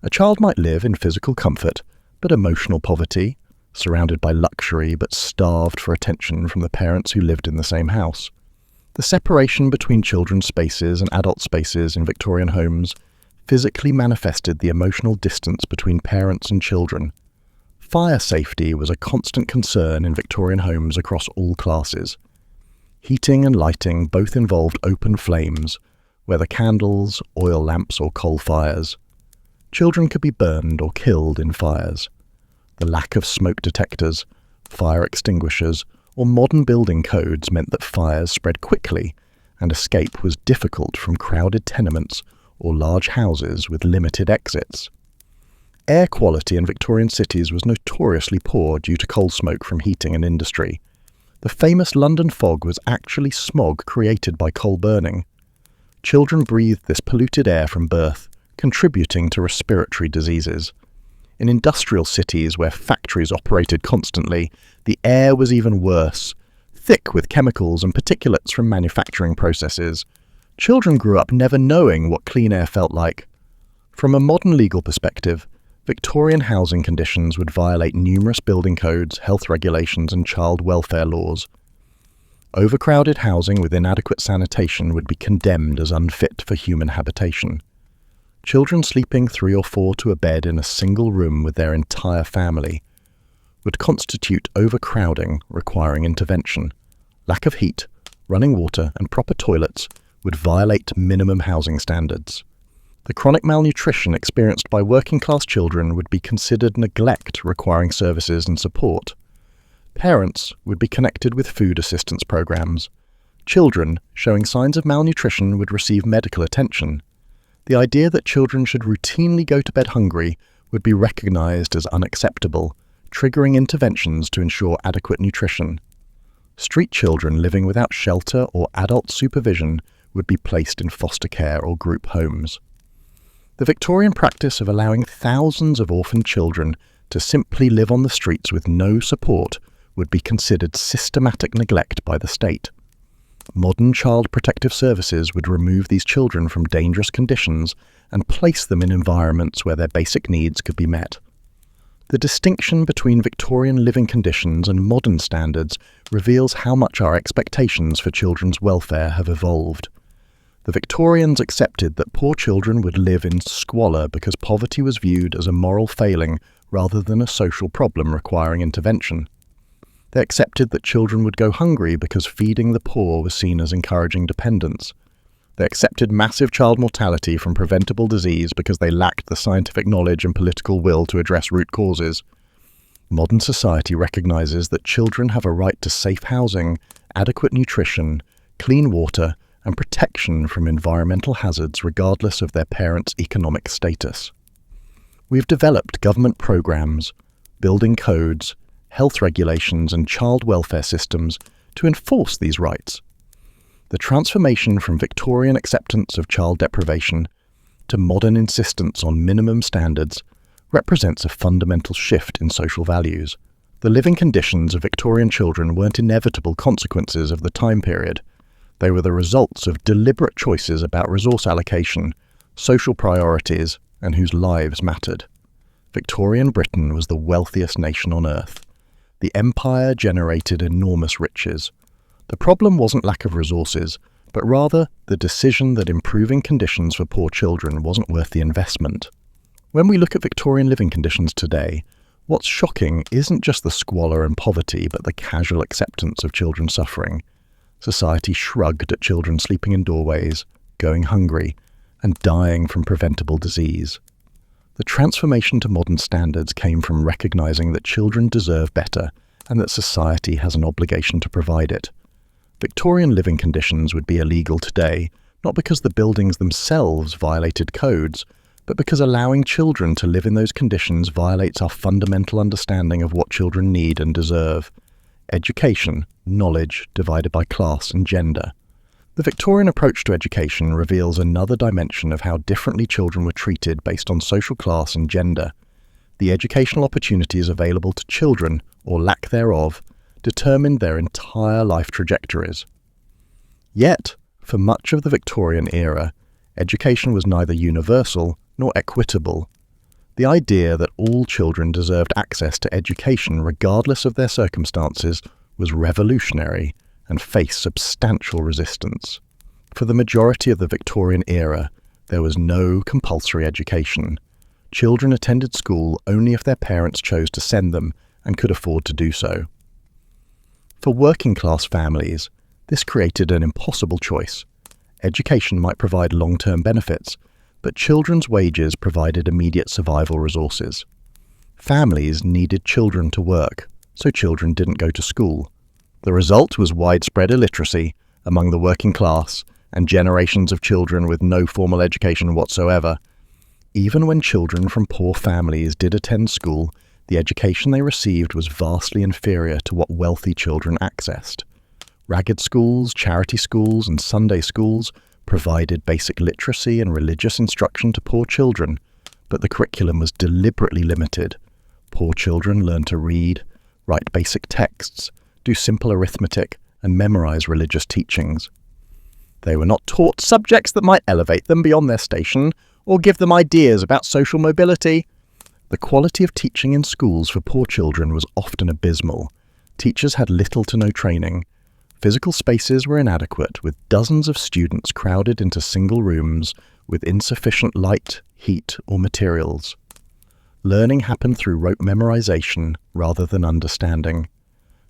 A child might live in physical comfort, but emotional poverty, surrounded by luxury but starved for attention from the parents who lived in the same house. The separation between children's spaces and adult spaces in Victorian homes physically manifested the emotional distance between parents and children. Fire safety was a constant concern in Victorian homes across all classes. Heating and lighting both involved open flames, whether candles, oil lamps, or coal fires. Children could be burned or killed in fires. The lack of smoke detectors, fire extinguishers, or modern building codes meant that fires spread quickly and escape was difficult from crowded tenements or large houses with limited exits. Air quality in Victorian cities was notoriously poor due to coal smoke from heating and industry. The famous London fog was actually smog created by coal burning. Children breathed this polluted air from birth, contributing to respiratory diseases. In industrial cities where factories operated constantly, the air was even worse, thick with chemicals and particulates from manufacturing processes. Children grew up never knowing what clean air felt like. From a modern legal perspective, Victorian housing conditions would violate numerous building codes, health regulations, and child welfare laws. Overcrowded housing with inadequate sanitation would be condemned as unfit for human habitation. Children sleeping 3 or 4 to a bed in a single room with their entire family would constitute overcrowding requiring intervention. Lack of heat, running water, and proper toilets would violate minimum housing standards. The chronic malnutrition experienced by working-class children would be considered neglect requiring services and support. Parents would be connected with food assistance programs. Children showing signs of malnutrition would receive medical attention. The idea that children should routinely go to bed hungry would be recognized as unacceptable, triggering interventions to ensure adequate nutrition. Street children living without shelter or adult supervision would be placed in foster care or group homes. The Victorian practice of allowing thousands of orphaned children to simply live on the streets with no support would be considered systematic neglect by the state. Modern child protective services would remove these children from dangerous conditions and place them in environments where their basic needs could be met. The distinction between Victorian living conditions and modern standards reveals how much our expectations for children's welfare have evolved. The Victorians accepted that poor children would live in squalor because poverty was viewed as a moral failing rather than a social problem requiring intervention. They accepted that children would go hungry because feeding the poor was seen as encouraging dependence. They accepted massive child mortality from preventable disease because they lacked the scientific knowledge and political will to address root causes. Modern society recognizes that children have a right to safe housing, adequate nutrition, clean water, and protection from environmental hazards regardless of their parents' economic status. We've developed government programs, building codes, health regulations, and child welfare systems to enforce these rights. The transformation from Victorian acceptance of child deprivation to modern insistence on minimum standards represents a fundamental shift in social values. The living conditions of Victorian children weren't inevitable consequences of the time period. They were the results of deliberate choices about resource allocation, social priorities, and whose lives mattered. Victorian Britain was the wealthiest nation on earth. The empire generated enormous riches. The problem wasn't lack of resources, but rather the decision that improving conditions for poor children wasn't worth the investment. When we look at Victorian living conditions today, what's shocking isn't just the squalor and poverty, but the casual acceptance of children suffering. Society shrugged at children sleeping in doorways, going hungry, and dying from preventable disease. The transformation to modern standards came from recognizing that children deserve better and that society has an obligation to provide it. Victorian living conditions would be illegal today, not because the buildings themselves violated codes, but because allowing children to live in those conditions violates our fundamental understanding of what children need and deserve. Education, knowledge, divided by class and gender. The Victorian approach to education reveals another dimension of how differently children were treated based on social class and gender. The educational opportunities available to children, or lack thereof, determined their entire life trajectories. Yet, for much of the Victorian era, education was neither universal nor equitable. The idea that all children deserved access to education regardless of their circumstances was revolutionary and faced substantial resistance. For the majority of the Victorian era, there was no compulsory education. Children attended school only if their parents chose to send them and could afford to do so. For working-class families, this created an impossible choice. Education might provide long-term benefits, but children's wages provided immediate survival resources. Families needed children to work, so children didn't go to school. The result was widespread illiteracy among the working class and generations of children with no formal education whatsoever. Even when children from poor families did attend school, the education they received was vastly inferior to what wealthy children accessed. Ragged schools, charity schools, and Sunday schools provided basic literacy and religious instruction to poor children, but the curriculum was deliberately limited. Poor children learned to read, write basic texts, do simple arithmetic, and memorize religious teachings. They were not taught subjects that might elevate them beyond their station or give them ideas about social mobility. The quality of teaching in schools for poor children was often abysmal. Teachers had little to no training. Physical spaces were inadequate, with dozens of students crowded into single rooms with insufficient light, heat, or materials. Learning happened through rote memorization rather than understanding.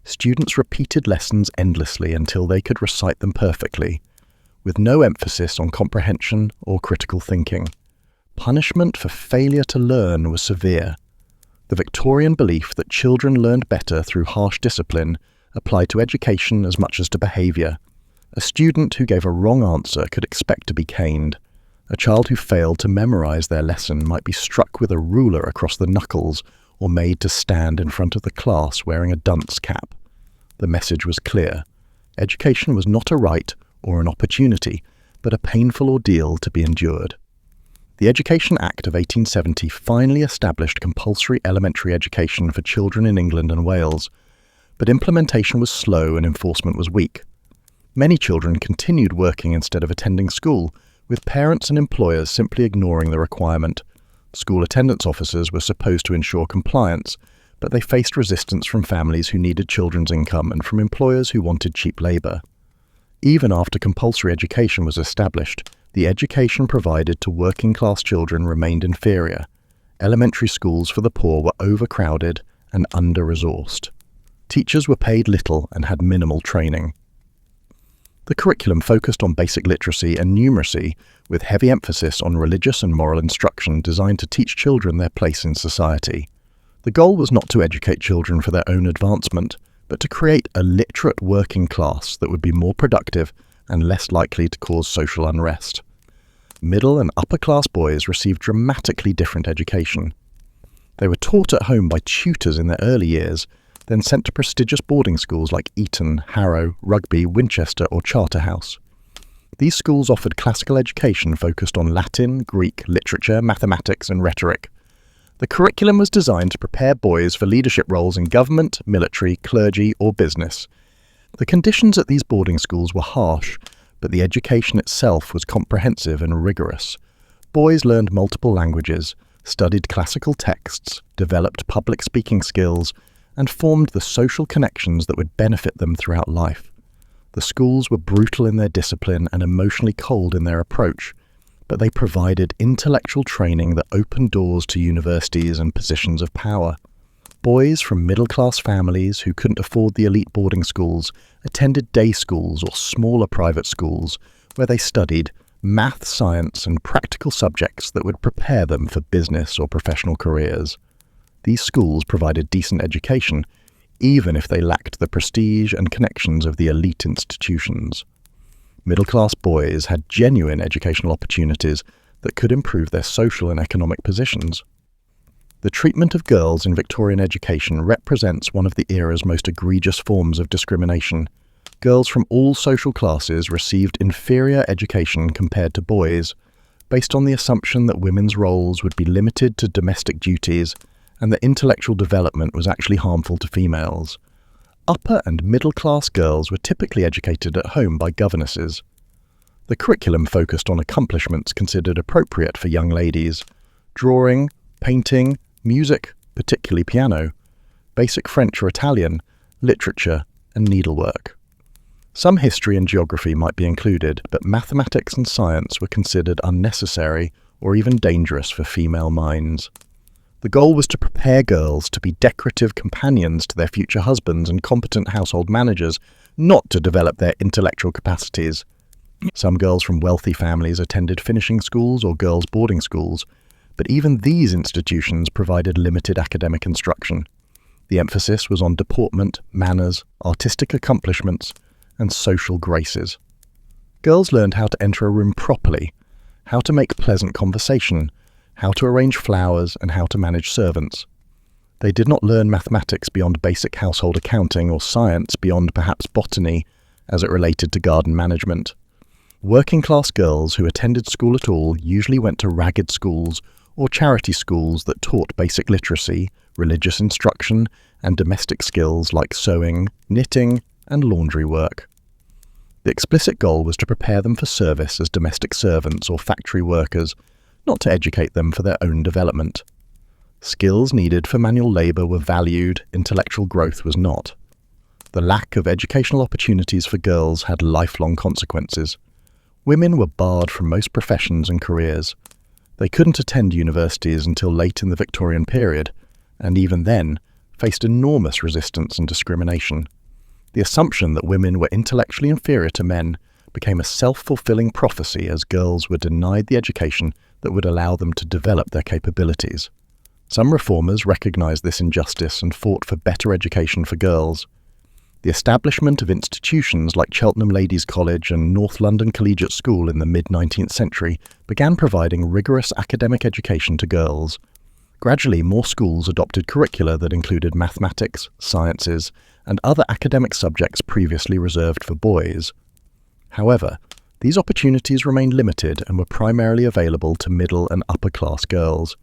Students repeated lessons endlessly until they could recite them perfectly, with no emphasis on comprehension or critical thinking. Punishment for failure to learn was severe. The Victorian belief that children learned better through harsh discipline applied to education as much as to behaviour. A student who gave a wrong answer could expect to be caned. A child who failed to memorize their lesson might be struck with a ruler across the knuckles or made to stand in front of the class wearing a dunce cap. The message was clear. Education was not a right or an opportunity, but a painful ordeal to be endured. The Education Act of 1870 finally established compulsory elementary education for children in England and Wales, but implementation was slow and enforcement was weak. Many children continued working instead of attending school, with parents and employers simply ignoring the requirement. School attendance officers were supposed to ensure compliance, but they faced resistance from families who needed children's income and from employers who wanted cheap labour. Even after compulsory education was established, the education provided to working-class children remained inferior. Elementary schools for the poor were overcrowded and under-resourced. Teachers were paid little and had minimal training. The curriculum focused on basic literacy and numeracy, with heavy emphasis on religious and moral instruction designed to teach children their place in society. The goal was not to educate children for their own advancement, but to create a literate working class that would be more productive and less likely to cause social unrest. Middle and upper-class boys received dramatically different education. They were taught at home by tutors in their early years, then sent to prestigious boarding schools like Eton, Harrow, Rugby, Winchester or Charterhouse. These schools offered classical education focused on Latin, Greek, literature, mathematics and rhetoric. The curriculum was designed to prepare boys for leadership roles in government, military, clergy or business. The conditions at these boarding schools were harsh, but the education itself was comprehensive and rigorous. Boys learned multiple languages, studied classical texts, developed public speaking skills, and formed the social connections that would benefit them throughout life. The schools were brutal in their discipline and emotionally cold in their approach, but they provided intellectual training that opened doors to universities and positions of power. Boys from middle-class families who couldn't afford the elite boarding schools attended day schools or smaller private schools where they studied math, science, and practical subjects that would prepare them for business or professional careers. These schools provided decent education, even if they lacked the prestige and connections of the elite institutions. Middle-class boys had genuine educational opportunities that could improve their social and economic positions. The treatment of girls in Victorian education represents one of the era's most egregious forms of discrimination. Girls from all social classes received inferior education compared to boys, based on the assumption that women's roles would be limited to domestic duties and that intellectual development was actually harmful to females. Upper and middle-class girls were typically educated at home by governesses. The curriculum focused on accomplishments considered appropriate for young ladies: drawing, painting, music, particularly piano, basic French or Italian, literature, and needlework. Some history and geography might be included, but mathematics and science were considered unnecessary or even dangerous for female minds. The goal was to prepare girls to be decorative companions to their future husbands and competent household managers, not to develop their intellectual capacities. Some girls from wealthy families attended finishing schools or girls' boarding schools, but even these institutions provided limited academic instruction. The emphasis was on deportment, manners, artistic accomplishments, and social graces. Girls learned how to enter a room properly, how to make pleasant conversation, how to arrange flowers, and how to manage servants. They did not learn mathematics beyond basic household accounting or science beyond perhaps botany as it related to garden management. Working-class girls who attended school at all usually went to ragged schools or charity schools that taught basic literacy, religious instruction, and domestic skills like sewing, knitting, and laundry work. The explicit goal was to prepare them for service as domestic servants or factory workers, not to educate them for their own development. Skills needed for manual labour were valued, intellectual growth was not. The lack of educational opportunities for girls had lifelong consequences. Women were barred from most professions and careers. They couldn't attend universities until late in the Victorian period, and even then, faced enormous resistance and discrimination. The assumption that women were intellectually inferior to men became a self-fulfilling prophecy as girls were denied the education that would allow them to develop their capabilities. Some reformers recognized this injustice and fought for better education for girls. The establishment of institutions like Cheltenham Ladies' College and North London Collegiate School in the mid-19th century began providing rigorous academic education to girls. Gradually, more schools adopted curricula that included mathematics, sciences, and other academic subjects previously reserved for boys. However, these opportunities remained limited and were primarily available to middle and upper-class girls.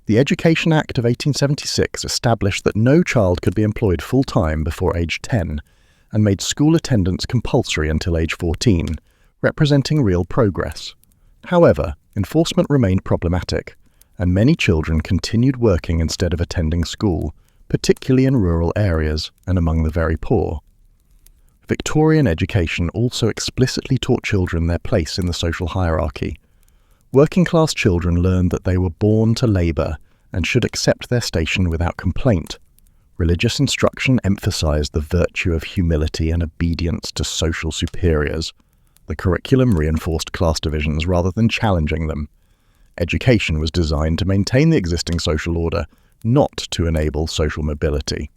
The Education Act of 1876 established that no child could be employed full-time before age 10 and made school attendance compulsory until age 14, representing real progress. However, enforcement remained problematic. and many children continued working instead of attending school, particularly in rural areas and among the very poor. Victorian education also explicitly taught children their place in the social hierarchy. Working-class children learned that they were born to labour and should accept their station without complaint. Religious instruction emphasized the virtue of humility and obedience to social superiors. The curriculum reinforced class divisions rather than challenging them. Education was designed to maintain the existing social order, not to enable social mobility.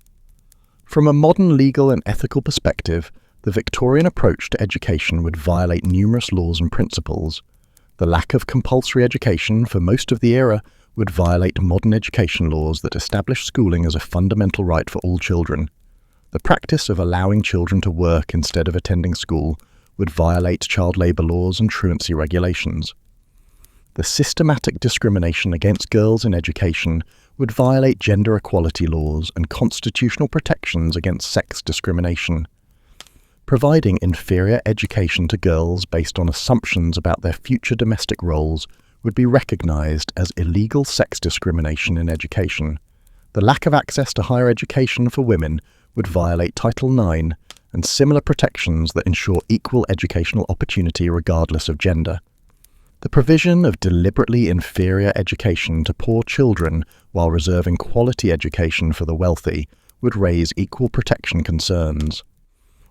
From a modern legal and ethical perspective, the Victorian approach to education would violate numerous laws and principles. The lack of compulsory education for most of the era would violate modern education laws that establish schooling as a fundamental right for all children. The practice of allowing children to work instead of attending school would violate child labour laws and truancy regulations. The systematic discrimination against girls in education would violate gender equality laws and constitutional protections against sex discrimination. Providing inferior education to girls based on assumptions about their future domestic roles would be recognised as illegal sex discrimination in education. The lack of access to higher education for women would violate Title IX and similar protections that ensure equal educational opportunity regardless of gender. The provision of deliberately inferior education to poor children while reserving quality education for the wealthy would raise equal protection concerns.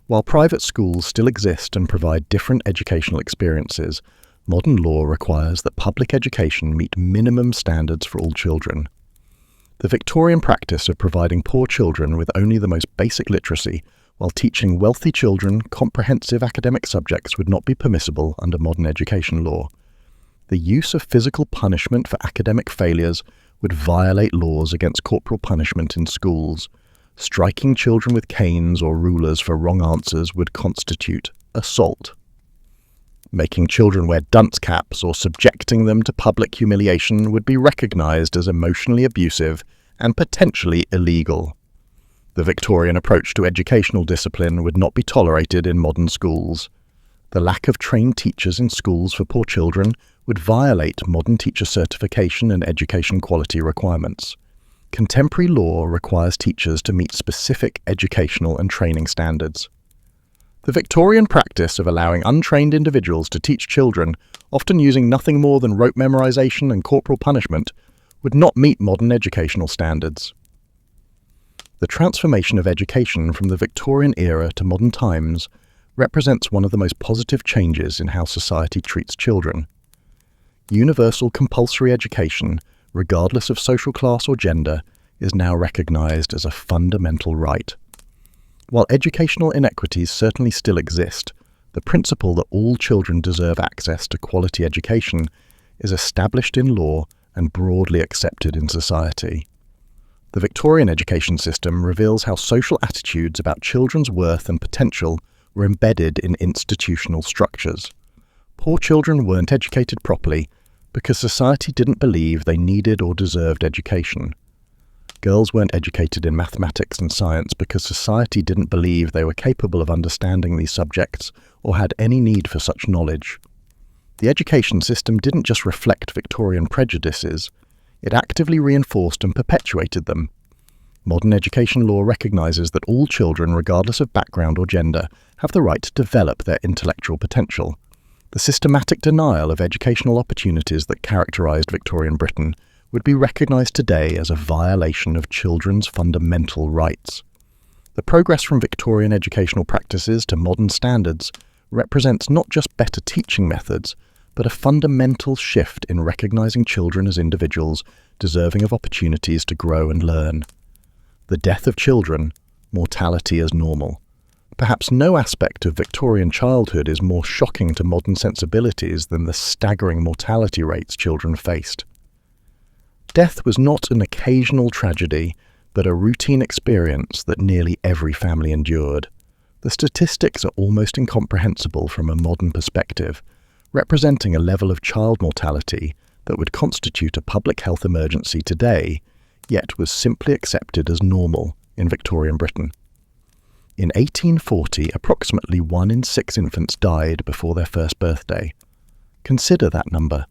While private schools still exist and provide different educational experiences, modern law requires that public education meet minimum standards for all children. The Victorian practice of providing poor children with only the most basic literacy while teaching wealthy children comprehensive academic subjects would not be permissible under modern education law. The use of physical punishment for academic failures would violate laws against corporal punishment in schools. Striking children with canes or rulers for wrong answers would constitute assault. Making children wear dunce caps or subjecting them to public humiliation would be recognised as emotionally abusive and potentially illegal. The Victorian approach to educational discipline would not be tolerated in modern schools. The lack of trained teachers in schools for poor children would violate modern teacher certification and education quality requirements. Contemporary law requires teachers to meet specific educational and training standards. The Victorian practice of allowing untrained individuals to teach children, often using nothing more than rote memorization and corporal punishment, would not meet modern educational standards. The transformation of education from the Victorian era to modern times represents one of the most positive changes in how society treats children. Universal compulsory education, regardless of social class or gender, is now recognized as a fundamental right. While educational inequities certainly still exist, the principle that all children deserve access to quality education is established in law and broadly accepted in society. The Victorian education system reveals how social attitudes about children's worth and potential were embedded in institutional structures. Poor children weren't educated properly because society didn't believe they needed or deserved education. Girls weren't educated in mathematics and science because society didn't believe they were capable of understanding these subjects or had any need for such knowledge. The education system didn't just reflect Victorian prejudices, it actively reinforced and perpetuated them. Modern education law recognises that all children, regardless of background or gender, have the right to develop their intellectual potential. The systematic denial of educational opportunities that characterised Victorian Britain would be recognised today as a violation of children's fundamental rights. The progress from Victorian educational practices to modern standards represents not just better teaching methods, but a fundamental shift in recognising children as individuals deserving of opportunities to grow and learn. The death of children, mortality as normal. Perhaps no aspect of Victorian childhood is more shocking to modern sensibilities than the staggering mortality rates children faced. Death was not an occasional tragedy, but a routine experience that nearly every family endured. The statistics are almost incomprehensible from a modern perspective, representing a level of child mortality that would constitute a public health emergency today, yet was simply accepted as normal in Victorian Britain. In 1840, approximately 1 in 6 infants died before their first birthday. Consider that number.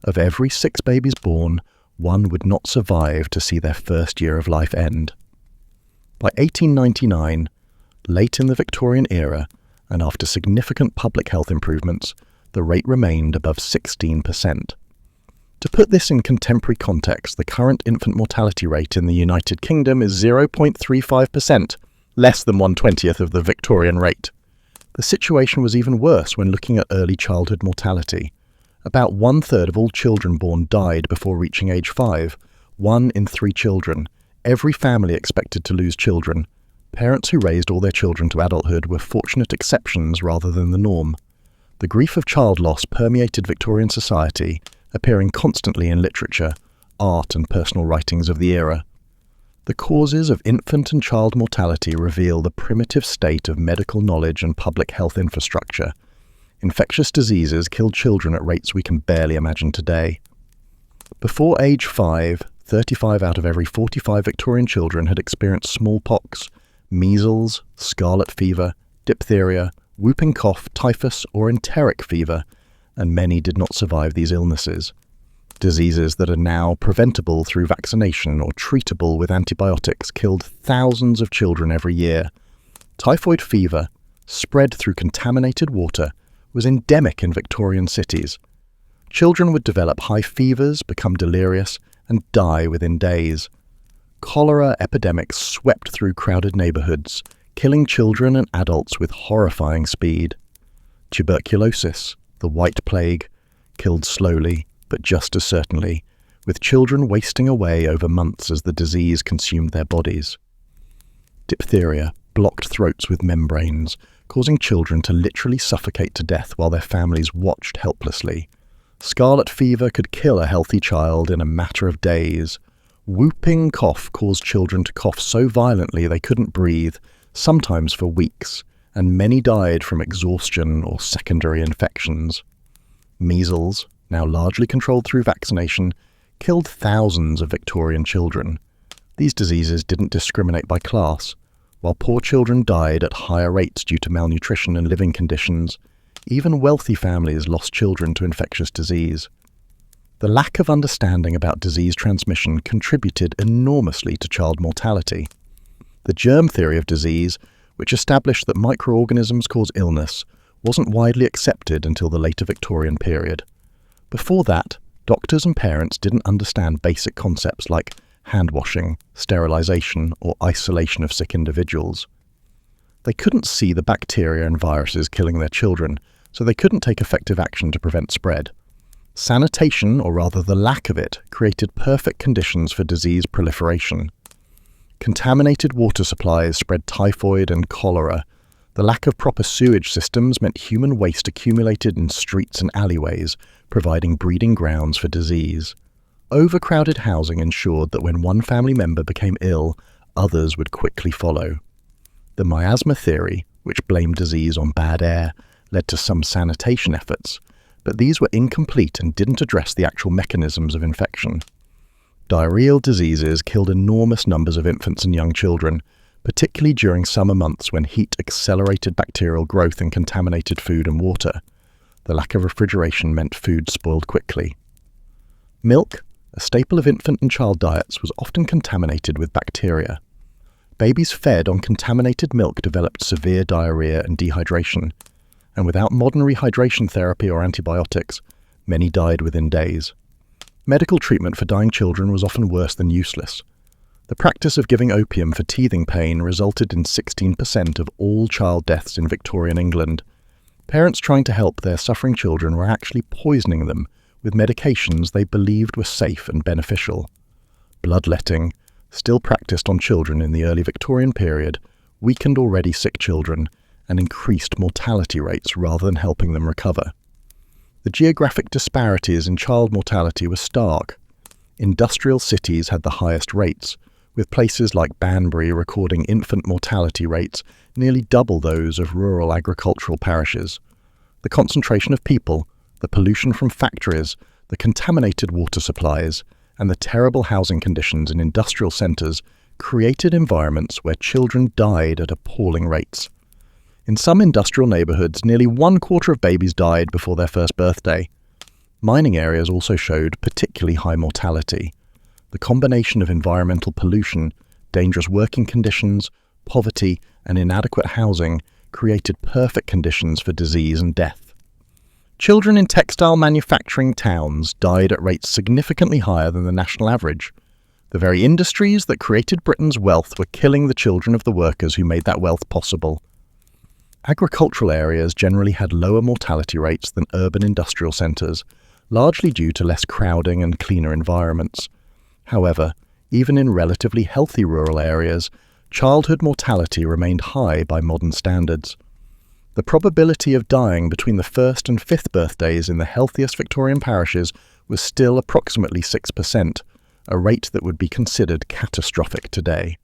Of every 6 babies born, one would not survive to see their first year of life end. By 1899, late in the Victorian era, and after significant public health improvements, the rate remained above 16%. To put this in contemporary context, the current infant mortality rate in the United Kingdom is 0.35%, less than 1/20th of the Victorian rate. The situation was even worse when looking at early childhood mortality. About 1/3 of all children born died before reaching age 5, 1 in 3 children. Every family expected to lose children. Parents who raised all their children to adulthood were fortunate exceptions rather than the norm. The grief of child loss permeated Victorian society, appearing constantly in literature, art and personal writings of the era. The causes of infant and child mortality reveal the primitive state of medical knowledge and public health infrastructure. Infectious diseases killed children at rates we can barely imagine today. Before age 5, 35 out of every 45 Victorian children had experienced smallpox, measles, scarlet fever, diphtheria, whooping cough, typhus, or enteric fever, and many did not survive these illnesses. Diseases that are now preventable through vaccination or treatable with antibiotics killed thousands of children every year. Typhoid fever, spread through contaminated water, was endemic in Victorian cities. Children would develop high fevers, become delirious, and die within days. Cholera epidemics swept through crowded neighborhoods, killing children and adults with horrifying speed. Tuberculosis, the White Plague, killed slowly, but just as certainly, with children wasting away over months as the disease consumed their bodies. Diphtheria blocked throats with membranes, causing children to literally suffocate to death while their families watched helplessly. Scarlet fever could kill a healthy child in a matter of days. Whooping cough caused children to cough so violently they couldn't breathe, sometimes for weeks, and many died from exhaustion or secondary infections. Measles, now largely controlled through vaccination, killed thousands of Victorian children. These diseases didn't discriminate by class. While poor children died at higher rates due to malnutrition and living conditions, even wealthy families lost children to infectious disease. The lack of understanding about disease transmission contributed enormously to child mortality. The germ theory of disease, which established that microorganisms cause illness, wasn't widely accepted until the later Victorian period. Before that, doctors and parents didn't understand basic concepts like hand washing, sterilization, or isolation of sick individuals. They couldn't see the bacteria and viruses killing their children, so they couldn't take effective action to prevent spread. Sanitation, or rather the lack of it, created perfect conditions for disease proliferation. Contaminated water supplies spread typhoid and cholera. The lack of proper sewage systems meant human waste accumulated in streets and alleyways, providing breeding grounds for disease. Overcrowded housing ensured that when one family member became ill, others would quickly follow. The miasma theory, which blamed disease on bad air, led to some sanitation efforts, but these were incomplete and didn't address the actual mechanisms of infection. Diarrheal diseases killed enormous numbers of infants and young children, particularly during summer months when heat accelerated bacterial growth in contaminated food and water. The lack of refrigeration meant food spoiled quickly. Milk, a staple of infant and child diets, was often contaminated with bacteria. Babies fed on contaminated milk developed severe diarrhea and dehydration, and without modern rehydration therapy or antibiotics, many died within days. Medical treatment for dying children was often worse than useless. The practice of giving opium for teething pain resulted in 16% of all child deaths in Victorian England. Parents trying to help their suffering children were actually poisoning them with medications they believed were safe and beneficial. Bloodletting, still practiced on children in the early Victorian period, weakened already sick children and increased mortality rates rather than helping them recover. The geographic disparities in child mortality were stark. Industrial cities had the highest rates, with places like Banbury recording infant mortality rates nearly double those of rural agricultural parishes. The concentration of people, the pollution from factories, the contaminated water supplies, and the terrible housing conditions in industrial centres created environments where children died at appalling rates. In some industrial neighbourhoods, nearly 1/4 of babies died before their first birthday. Mining areas also showed particularly high mortality. The combination of environmental pollution, dangerous working conditions, poverty, and inadequate housing created perfect conditions for disease and death. Children in textile manufacturing towns died at rates significantly higher than the national average. The very industries that created Britain's wealth were killing the children of the workers who made that wealth possible. Agricultural areas generally had lower mortality rates than urban industrial centres, largely due to less crowding and cleaner environments. However, even in relatively healthy rural areas, childhood mortality remained high by modern standards. The probability of dying between the first and fifth birthdays in the healthiest Victorian parishes was still approximately 6%, a rate that would be considered catastrophic today.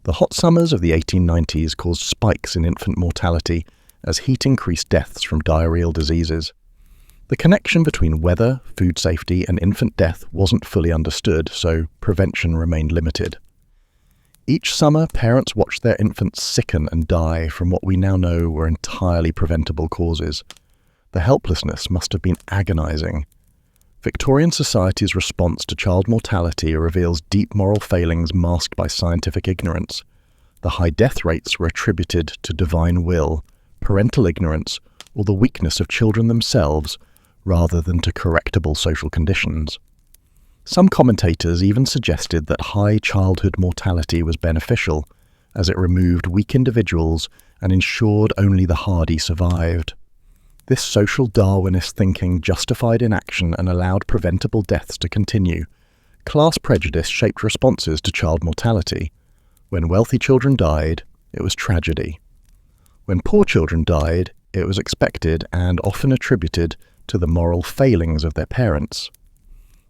The hot summers of the 1890s caused spikes in infant mortality as heat increased deaths from diarrheal diseases. The connection between weather, food safety, and infant death wasn't fully understood, so prevention remained limited. Each summer, parents watched their infants sicken and die from what we now know were entirely preventable causes. The helplessness must have been agonizing. Victorian society's response to child mortality reveals deep moral failings masked by scientific ignorance. The high death rates were attributed to divine will, parental ignorance, or the weakness of children themselves, rather than to correctable social conditions. Some commentators even suggested that high childhood mortality was beneficial, as it removed weak individuals and ensured only the hardy survived. This social Darwinist thinking justified inaction and allowed preventable deaths to continue. Class prejudice shaped responses to child mortality. When wealthy children died, it was tragedy. When poor children died, it was expected and often attributed to the moral failings of their parents.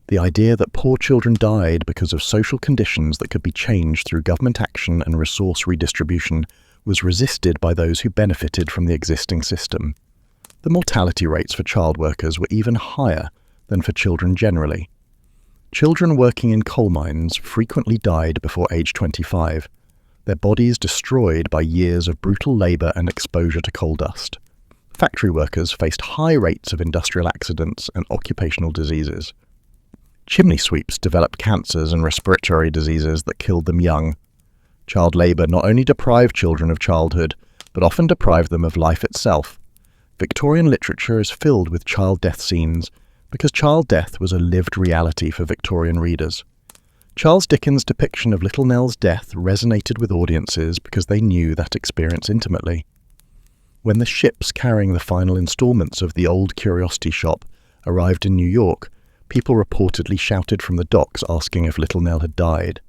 The idea that poor children died because of social conditions that could be changed through government action and resource redistribution was resisted by those who benefited from the existing system. The mortality rates for child workers were even higher than for children generally. Children working in coal mines frequently died before age 25, their bodies destroyed by years of brutal labour and exposure to coal dust. Factory workers faced high rates of industrial accidents and occupational diseases. Chimney sweeps developed cancers and respiratory diseases that killed them young. Child labour not only deprived children of childhood, but often deprived them of life itself. Victorian literature is filled with child death scenes because child death was a lived reality for Victorian readers. Charles Dickens' depiction of Little Nell's death resonated with audiences because they knew that experience intimately. When the ships carrying the final installments of The Old Curiosity Shop arrived in New York, people reportedly shouted from the docks asking if Little Nell had died.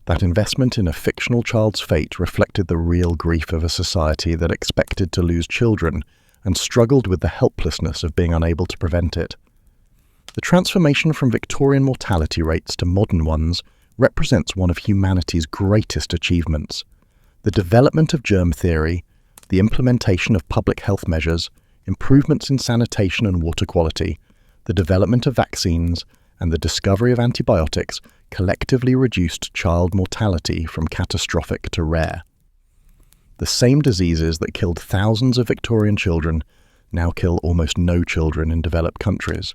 That investment in a fictional child's fate reflected the real grief of a society that expected to lose children and struggled with the helplessness of being unable to prevent it. The transformation from Victorian mortality rates to modern ones represents one of humanity's greatest achievements. The development of germ theory, the implementation of public health measures, improvements in sanitation and water quality, the development of vaccines, and the discovery of antibiotics collectively reduced child mortality from catastrophic to rare. The same diseases that killed thousands of Victorian children now kill almost no children in developed countries.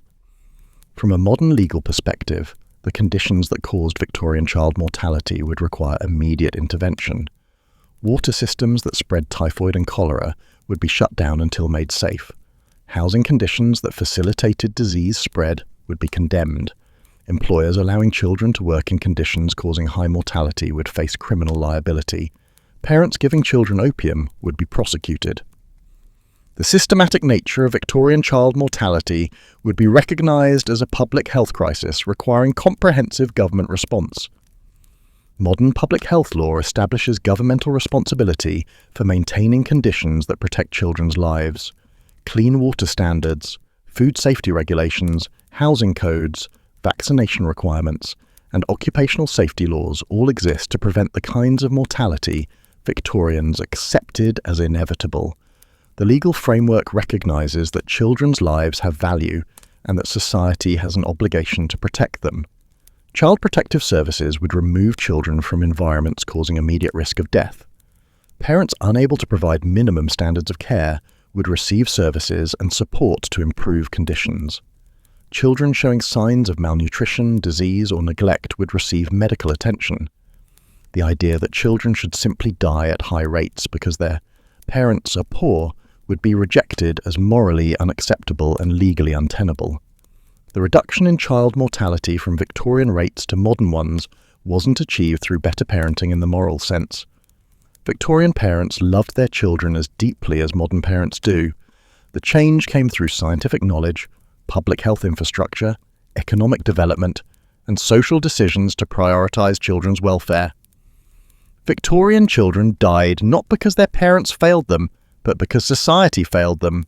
From a modern legal perspective, the conditions that caused Victorian child mortality would require immediate intervention. Water systems that spread typhoid and cholera would be shut down until made safe. Housing conditions that facilitated disease spread would be condemned. Employers allowing children to work in conditions causing high mortality would face criminal liability. Parents giving children opium would be prosecuted. The systematic nature of Victorian child mortality would be recognised as a public health crisis requiring comprehensive government response. Modern public health law establishes governmental responsibility for maintaining conditions that protect children's lives. Clean water standards, food safety regulations, housing codes, vaccination requirements, and occupational safety laws all exist to prevent the kinds of mortality Victorians accepted as inevitable. The legal framework recognises that children's lives have value and that society has an obligation to protect them. Child Protective Services would remove children from environments causing immediate risk of death. Parents unable to provide minimum standards of care would receive services and support to improve conditions. Children showing signs of malnutrition, disease, or neglect would receive medical attention. The idea that children should simply die at high rates because their parents are poor would be rejected as morally unacceptable and legally untenable. The reduction in child mortality from Victorian rates to modern ones wasn't achieved through better parenting in the moral sense. Victorian parents loved their children as deeply as modern parents do. The change came through scientific knowledge, public health infrastructure, economic development, and social decisions to prioritise children's welfare. Victorian children died not because their parents failed them, but because society failed them.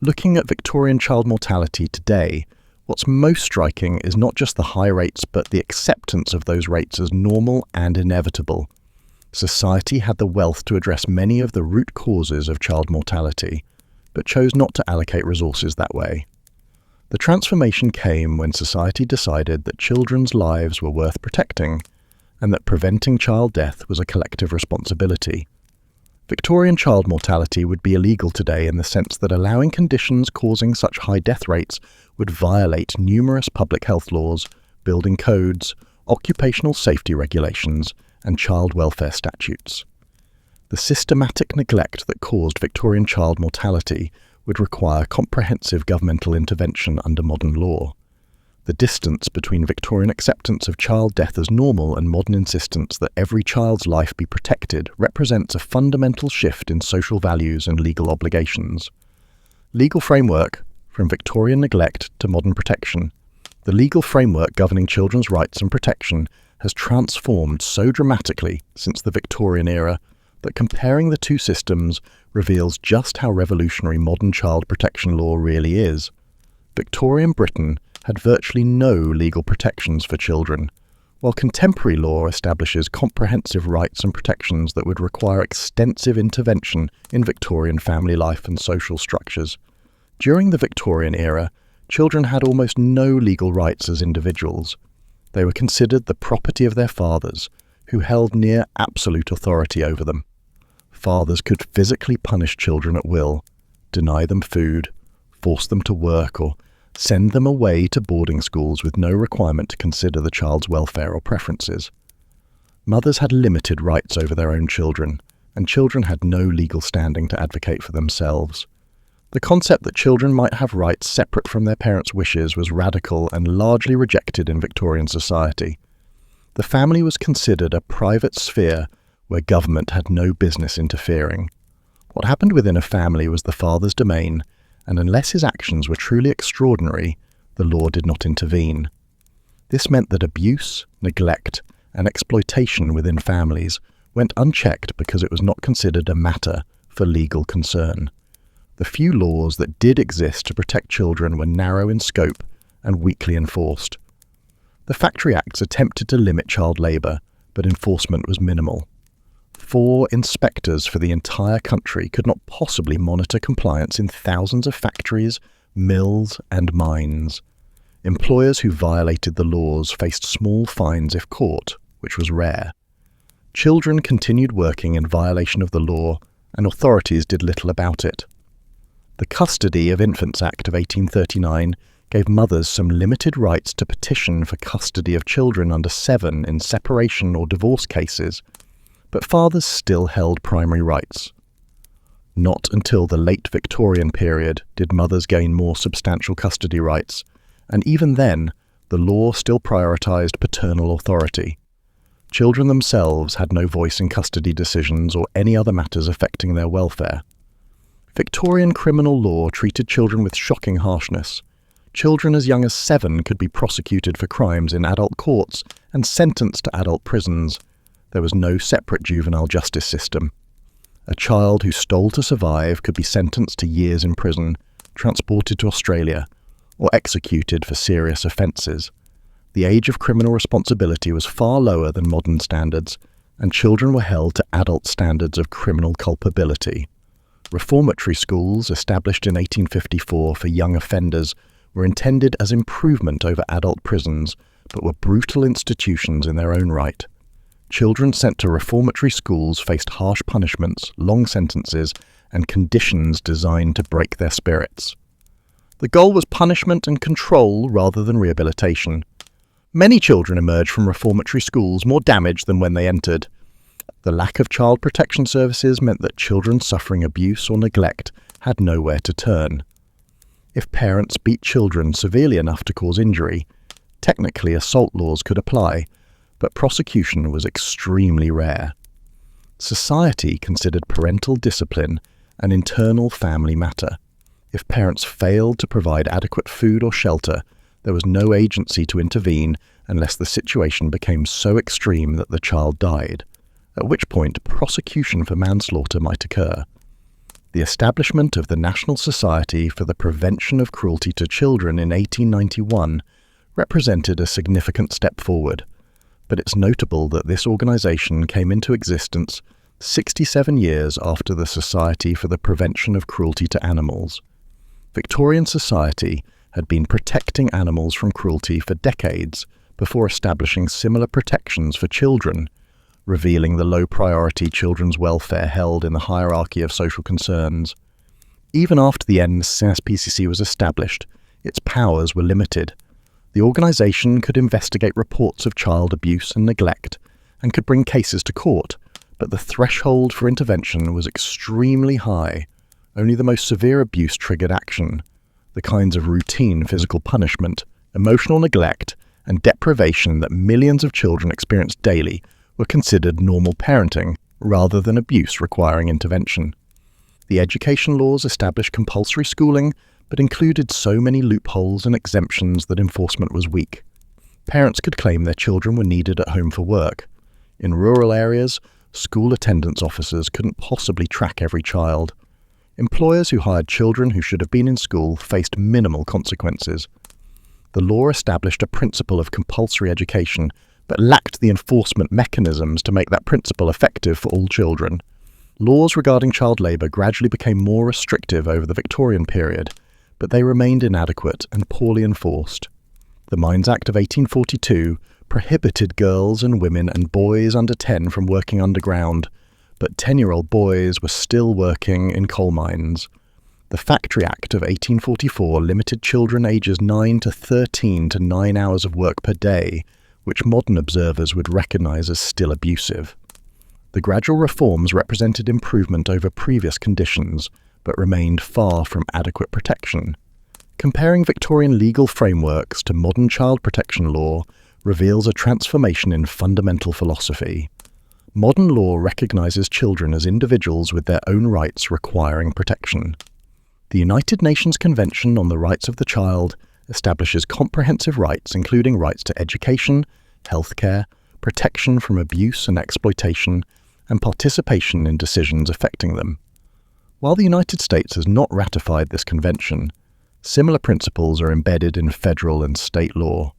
Looking at Victorian child mortality today, what's most striking is not just the high rates, but the acceptance of those rates as normal and inevitable. Society had the wealth to address many of the root causes of child mortality, but chose not to allocate resources that way. The transformation came when society decided that children's lives were worth protecting, and that preventing child death was a collective responsibility. Victorian child mortality would be illegal today in the sense that allowing conditions causing such high death rates would violate numerous public health laws, building codes, occupational safety regulations, and child welfare statutes. The systematic neglect that caused Victorian child mortality would require comprehensive governmental intervention under modern law. The distance between Victorian acceptance of child death as normal and modern insistence that every child's life be protected represents a fundamental shift in social values and legal obligations. Legal framework, from Victorian neglect to modern protection. The legal framework governing children's rights and protection has transformed so dramatically since the Victorian era that comparing the two systems reveals just how revolutionary modern child protection law really is. Victorian Britain had virtually no legal protections for children, while contemporary law establishes comprehensive rights and protections that would require extensive intervention in Victorian family life and social structures. During the Victorian era, children had almost no legal rights as individuals. They were considered the property of their fathers, who held near absolute authority over them. Fathers could physically punish children at will, deny them food, force them to work, or send them away to boarding schools with no requirement to consider the child's welfare or preferences. Mothers had limited rights over their own children, and children had no legal standing to advocate for themselves. The concept that children might have rights separate from their parents' wishes was radical and largely rejected in Victorian society. The family was considered a private sphere where government had no business interfering. What happened within a family was the father's domain, and unless his actions were truly extraordinary, the law did not intervene. This meant that abuse, neglect, and exploitation within families went unchecked because it was not considered a matter for legal concern. The few laws that did exist to protect children were narrow in scope and weakly enforced. The Factory Acts attempted to limit child labour, but enforcement was minimal. 4 inspectors for the entire country could not possibly monitor compliance in thousands of factories, mills, and mines. Employers who violated the laws faced small fines if caught, which was rare. Children continued working in violation of the law, and authorities did little about it. The Custody of Infants Act of 1839 gave mothers some limited rights to petition for custody of children under 7 in separation or divorce cases, but fathers still held primary rights. Not until the late Victorian period did mothers gain more substantial custody rights, and even then, the law still prioritised paternal authority. Children themselves had no voice in custody decisions or any other matters affecting their welfare. Victorian criminal law treated children with shocking harshness. Children as young as 7 could be prosecuted for crimes in adult courts and sentenced to adult prisons. There was no separate juvenile justice system. A child who stole to survive could be sentenced to years in prison, transported to Australia, or executed for serious offences. The age of criminal responsibility was far lower than modern standards, and children were held to adult standards of criminal culpability. Reformatory schools, established in 1854 for young offenders, were intended as improvement over adult prisons, but were brutal institutions in their own right. Children sent to reformatory schools faced harsh punishments, long sentences, and conditions designed to break their spirits. The goal was punishment and control rather than rehabilitation. Many children emerge from reformatory schools more damaged than when they entered. The lack of child protection services meant that children suffering abuse or neglect had nowhere to turn. If parents beat children severely enough to cause injury, technically assault laws could apply, but prosecution was extremely rare. Society considered parental discipline an internal family matter. If parents failed to provide adequate food or shelter, there was no agency to intervene unless the situation became so extreme that the child died, at which point prosecution for manslaughter might occur. The establishment of the National Society for the Prevention of Cruelty to Children in 1891 represented a significant step forward, but it's notable that this organisation came into existence 67 years after the Society for the Prevention of Cruelty to Animals. Victorian society had been protecting animals from cruelty for decades before establishing similar protections for children, revealing the low priority children's welfare held in the hierarchy of social concerns. Even after the NSPCC was established, its powers were limited. The organisation could investigate reports of child abuse and neglect, and could bring cases to court, but the threshold for intervention was extremely high. Only the most severe abuse triggered action. The kinds of routine physical punishment, emotional neglect, and deprivation that millions of children experienced daily were considered normal parenting, rather than abuse requiring intervention. The education laws established compulsory schooling, but included so many loopholes and exemptions that enforcement was weak. Parents could claim their children were needed at home for work. In rural areas, school attendance officers couldn't possibly track every child. Employers who hired children who should have been in school faced minimal consequences. The law established a principle of compulsory education, but lacked the enforcement mechanisms to make that principle effective for all children. Laws regarding child labour gradually became more restrictive over the Victorian period, but they remained inadequate and poorly enforced. The Mines Act of 1842 prohibited girls and women and boys under 10 from working underground, but 10-year-old boys were still working in coal mines. The Factory Act of 1844 limited children ages 9 to 13 to 9 hours of work per day, which modern observers would recognise as still abusive. The gradual reforms represented improvement over previous conditions, but remained far from adequate protection. Comparing Victorian legal frameworks to modern child protection law reveals a transformation in fundamental philosophy. Modern law recognises children as individuals with their own rights requiring protection. The United Nations Convention on the Rights of the Child establishes comprehensive rights including rights to education, healthcare, protection from abuse and exploitation, and participation in decisions affecting them. While the United States has not ratified this convention, similar principles are embedded in federal and state law.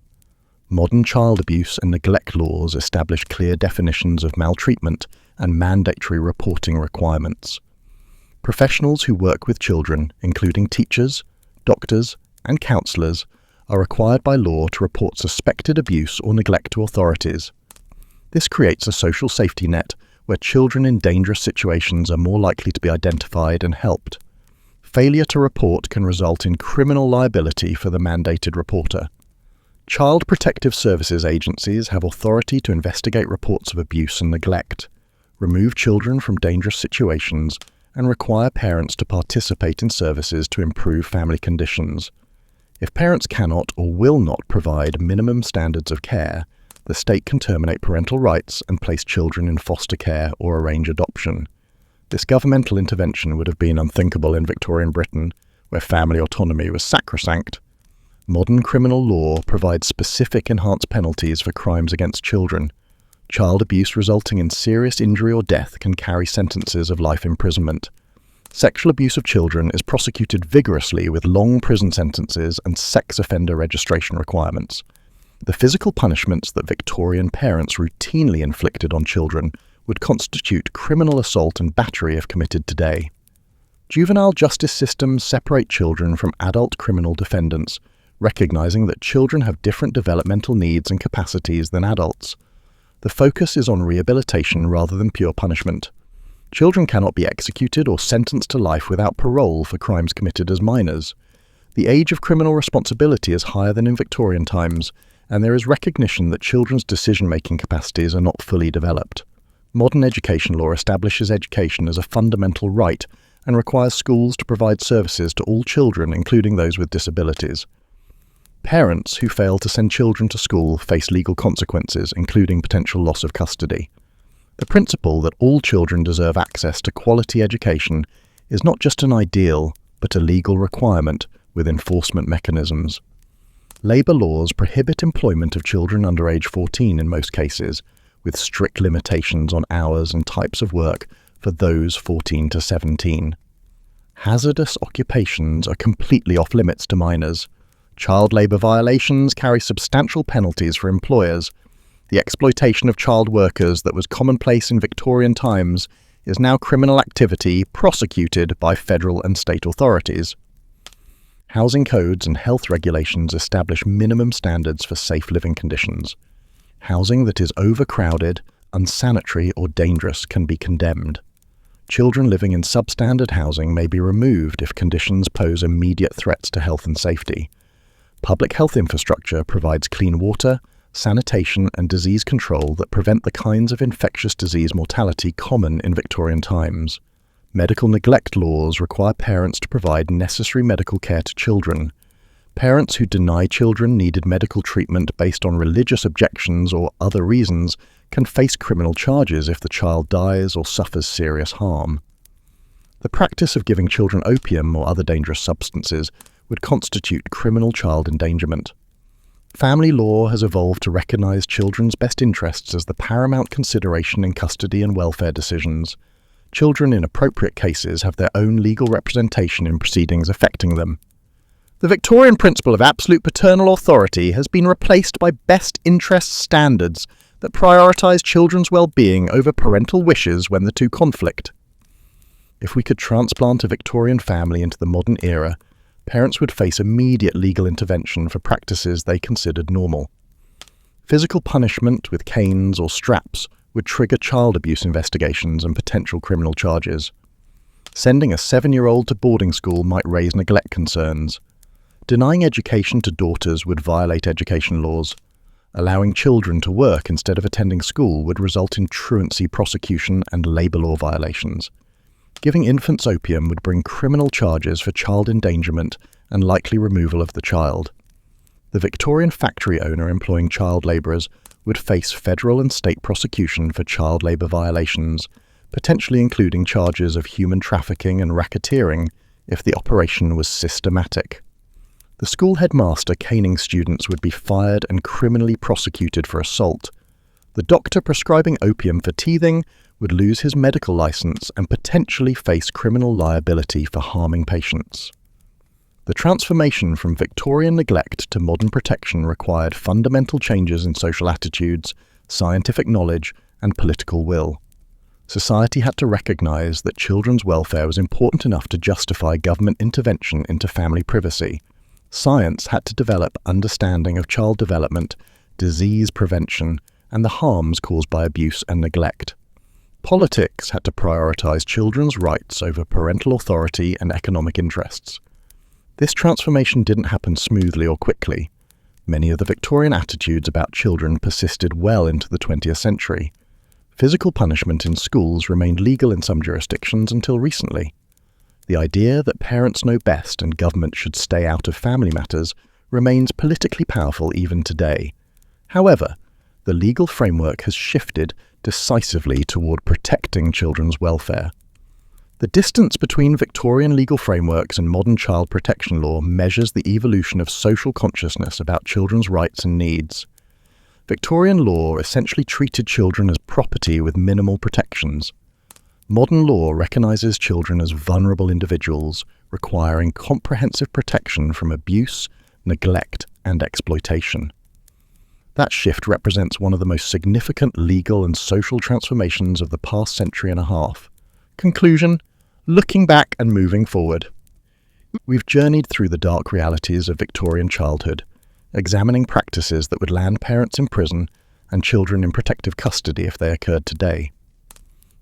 Modern child abuse and neglect laws establish clear definitions of maltreatment and mandatory reporting requirements. Professionals who work with children, including teachers, doctors, and counsellors, are required by law to report suspected abuse or neglect to authorities. This creates a social safety net where children in dangerous situations are more likely to be identified and helped. Failure to report can result in criminal liability for the mandated reporter. Child Protective Services agencies have authority to investigate reports of abuse and neglect, remove children from dangerous situations, and require parents to participate in services to improve family conditions. If parents cannot or will not provide minimum standards of care, the state can terminate parental rights and place children in foster care or arrange adoption. This governmental intervention would have been unthinkable in Victorian Britain, where family autonomy was sacrosanct. Modern criminal law provides specific enhanced penalties for crimes against children. Child abuse resulting in serious injury or death can carry sentences of life imprisonment. Sexual abuse of children is prosecuted vigorously with long prison sentences and sex offender registration requirements. The physical punishments that Victorian parents routinely inflicted on children would constitute criminal assault and battery if committed today. Juvenile justice systems separate children from adult criminal defendants, recognizing that children have different developmental needs and capacities than adults. The focus is on rehabilitation rather than pure punishment. Children cannot be executed or sentenced to life without parole for crimes committed as minors. The age of criminal responsibility is higher than in Victorian times, and there is recognition that children's decision-making capacities are not fully developed. Modern education law establishes education as a fundamental right and requires schools to provide services to all children, including those with disabilities. Parents who fail to send children to school face legal consequences, including potential loss of custody. The principle that all children deserve access to quality education is not just an ideal, but a legal requirement with enforcement mechanisms. Labour laws prohibit employment of children under age 14 in most cases, with strict limitations on hours and types of work for those 14 to 17. Hazardous occupations are completely off limits to minors. Child labour violations carry substantial penalties for employers. The exploitation of child workers that was commonplace in Victorian times is now criminal activity prosecuted by federal and state authorities. Housing codes and health regulations establish minimum standards for safe living conditions. Housing that is overcrowded, unsanitary, or dangerous can be condemned. Children living in substandard housing may be removed if conditions pose immediate threats to health and safety. Public health infrastructure provides clean water, sanitation, and disease control that prevent the kinds of infectious disease mortality common in Victorian times. Medical neglect laws require parents to provide necessary medical care to children. Parents who deny children needed medical treatment based on religious objections or other reasons can face criminal charges if the child dies or suffers serious harm. The practice of giving children opium or other dangerous substances would constitute criminal child endangerment. Family law has evolved to recognize children's best interests as the paramount consideration in custody and welfare decisions. Children in appropriate cases have their own legal representation in proceedings affecting them. The Victorian principle of absolute paternal authority has been replaced by best interest standards that prioritise children's well-being over parental wishes when the two conflict. If we could transplant a Victorian family into the modern era, parents would face immediate legal intervention for practices they considered normal. Physical punishment with canes or straps would trigger child abuse investigations and potential criminal charges. Sending a 7-year-old to boarding school might raise neglect concerns. Denying education to daughters would violate education laws. Allowing children to work instead of attending school would result in truancy prosecution and labour law violations. Giving infants opium would bring criminal charges for child endangerment and likely removal of the child. The Victorian factory owner employing child labourers would face federal and state prosecution for child labour violations, potentially including charges of human trafficking and racketeering if the operation was systematic. The school headmaster caning students would be fired and criminally prosecuted for assault. The doctor prescribing opium for teething would lose his medical licence and potentially face criminal liability for harming patients. The transformation from Victorian neglect to modern protection required fundamental changes in social attitudes, scientific knowledge, and political will. Society had to recognise that children's welfare was important enough to justify government intervention into family privacy. Science had to develop understanding of child development, disease prevention, and the harms caused by abuse and neglect. Politics had to prioritise children's rights over parental authority and economic interests. This transformation didn't happen smoothly or quickly. Many of the Victorian attitudes about children persisted well into the 20th century. Physical punishment in schools remained legal in some jurisdictions until recently. The idea that parents know best and government should stay out of family matters remains politically powerful even today. However, the legal framework has shifted decisively toward protecting children's welfare. The distance between Victorian legal frameworks and modern child protection law measures the evolution of social consciousness about children's rights and needs. Victorian law essentially treated children as property with minimal protections. Modern law recognises children as vulnerable individuals, requiring comprehensive protection from abuse, neglect, and exploitation. That shift represents one of the most significant legal and social transformations of the past century and a half. Conclusion: looking back and moving forward. We've journeyed through the dark realities of Victorian childhood, examining practices that would land parents in prison and children in protective custody if they occurred today.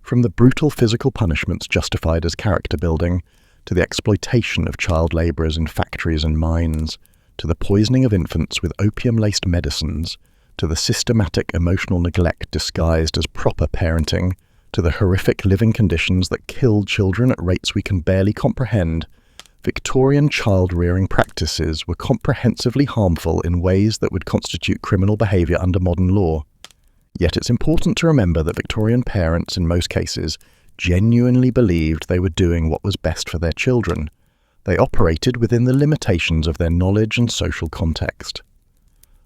From the brutal physical punishments justified as character building, to the exploitation of child labourers in factories and mines, to the poisoning of infants with opium-laced medicines, to the systematic emotional neglect disguised as proper parenting, to the horrific living conditions that killed children at rates we can barely comprehend, Victorian child-rearing practices were comprehensively harmful in ways that would constitute criminal behaviour under modern law. Yet it's important to remember that Victorian parents, in most cases, genuinely believed they were doing what was best for their children. They operated within the limitations of their knowledge and social context.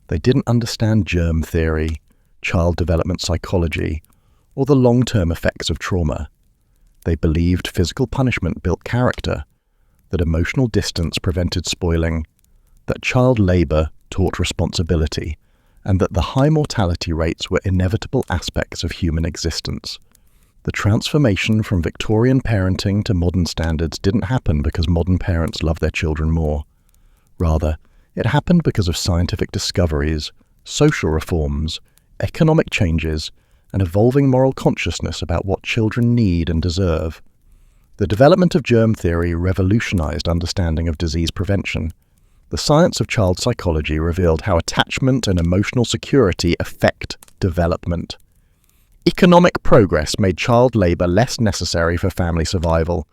They didn't understand germ theory, child development psychology, or the long-term effects of trauma. They believed physical punishment built character, that emotional distance prevented spoiling, that child labour taught responsibility, and that the high mortality rates were inevitable aspects of human existence. The transformation from Victorian parenting to modern standards didn't happen because modern parents love their children more. Rather, it happened because of scientific discoveries, social reforms, economic changes, and evolving moral consciousness about what children need and deserve. The development of germ theory revolutionized understanding of disease prevention. The science of child psychology revealed how attachment and emotional security affect development. Economic progress made child labour less necessary for family survival.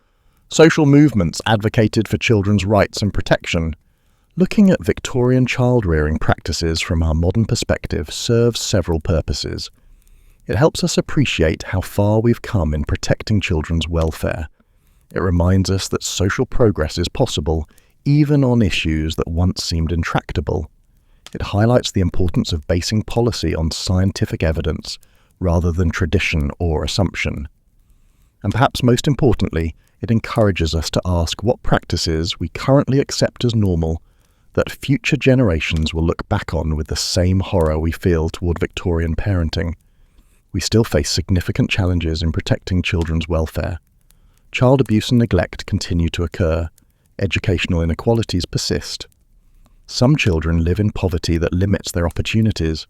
Social movements advocated for children's rights and protection. Looking at Victorian child-rearing practices from our modern perspective serves several purposes. It helps us appreciate how far we've come in protecting children's welfare. It reminds us that social progress is possible, even on issues that once seemed intractable. It highlights the importance of basing policy on scientific evidence rather than tradition or assumption. And perhaps most importantly, it encourages us to ask what practices we currently accept as normal that future generations will look back on with the same horror we feel toward Victorian parenting. We still face significant challenges in protecting children's welfare. Child abuse and neglect continue to occur. Educational inequalities persist. Some children live in poverty that limits their opportunities.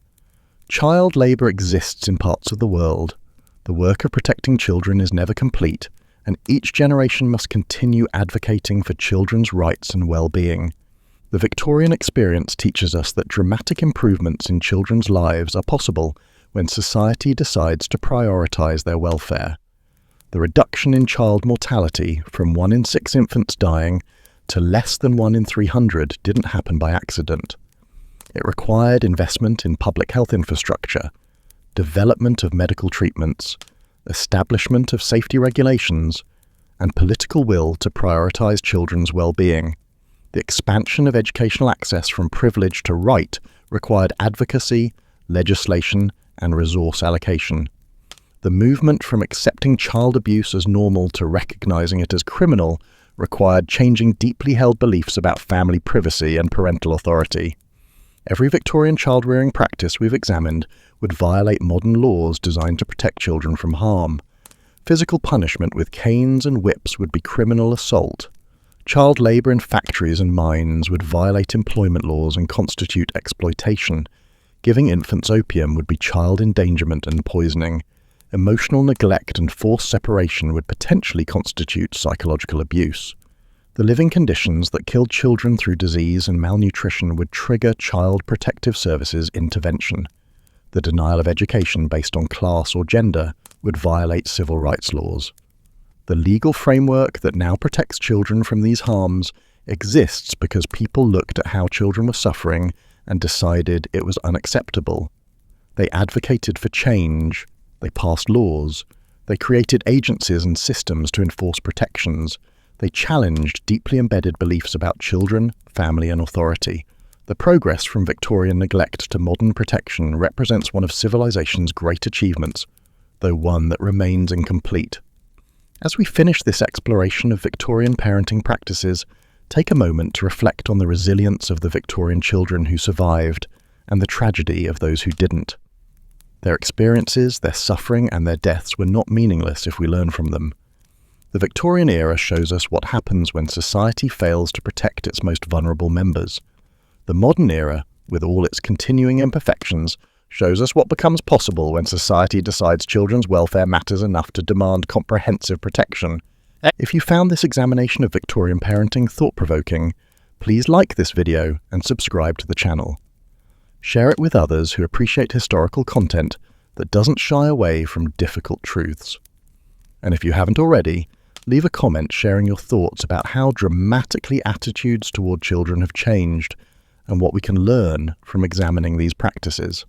Child labour exists in parts of the world. The work of protecting children is never complete, and each generation must continue advocating for children's rights and well-being. The Victorian experience teaches us that dramatic improvements in children's lives are possible when society decides to prioritise their welfare. The reduction in child mortality from 1 in 6 infants dying to less than 1 in 300 didn't happen by accident. It required investment in public health infrastructure, development of medical treatments, establishment of safety regulations, and political will to prioritise children's well-being. The expansion of educational access from privilege to right required advocacy, legislation, and resource allocation. The movement from accepting child abuse as normal to recognising it as criminal required changing deeply held beliefs about family privacy and parental authority. Every Victorian child-rearing practice we've examined would violate modern laws designed to protect children from harm. Physical punishment with canes and whips would be criminal assault. Child labour in factories and mines would violate employment laws and constitute exploitation. Giving infants opium would be child endangerment and poisoning. Emotional neglect and forced separation would potentially constitute psychological abuse. The living conditions that killed children through disease and malnutrition would trigger Child Protective Services intervention. The denial of education based on class or gender would violate civil rights laws. The legal framework that now protects children from these harms exists because people looked at how children were suffering and decided it was unacceptable. They advocated for change. They passed laws. They created agencies and systems to enforce protections. They challenged deeply embedded beliefs about children, family, and authority. The progress from Victorian neglect to modern protection represents one of civilization's great achievements, though one that remains incomplete. As we finish this exploration of Victorian parenting practices, take a moment to reflect on the resilience of the Victorian children who survived and the tragedy of those who didn't. Their experiences, their suffering, and their deaths were not meaningless if we learn from them. The Victorian era shows us what happens when society fails to protect its most vulnerable members. The modern era, with all its continuing imperfections, shows us what becomes possible when society decides children's welfare matters enough to demand comprehensive protection If you found this examination of Victorian parenting thought-provoking, please like this video and subscribe to the channel. Share it with others who appreciate historical content that doesn't shy away from difficult truths. And if you haven't already, leave a comment sharing your thoughts about how dramatically attitudes toward children have changed and what we can learn from examining these practices.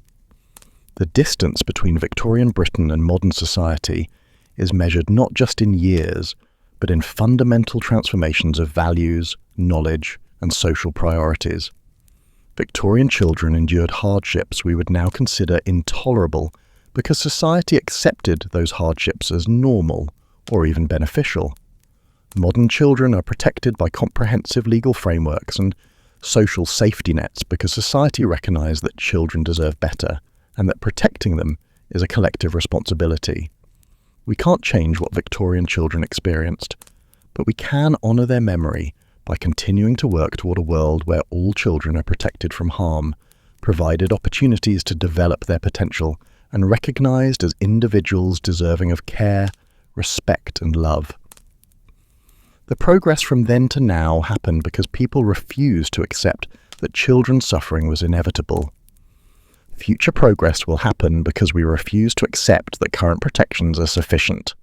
The distance between Victorian Britain and modern society is measured not just in years, but in fundamental transformations of values, knowledge, and social priorities. Victorian children endured hardships we would now consider intolerable because society accepted those hardships as normal or even beneficial. Modern children are protected by comprehensive legal frameworks and social safety nets because society recognizes that children deserve better and that protecting them is a collective responsibility. We can't change what Victorian children experienced, but we can honor their memory by continuing to work toward a world where all children are protected from harm, provided opportunities to develop their potential, and recognized as individuals deserving of care, respect, and love. The progress from then to now happened because people refused to accept that children's suffering was inevitable. Future progress will happen because we refuse to accept that current protections are sufficient.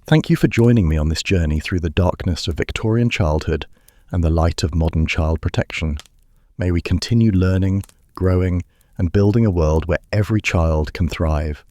Thank you for joining me on this journey through the darkness of Victorian childhood and the light of modern child protection. May we continue learning, growing, and building a world where every child can thrive.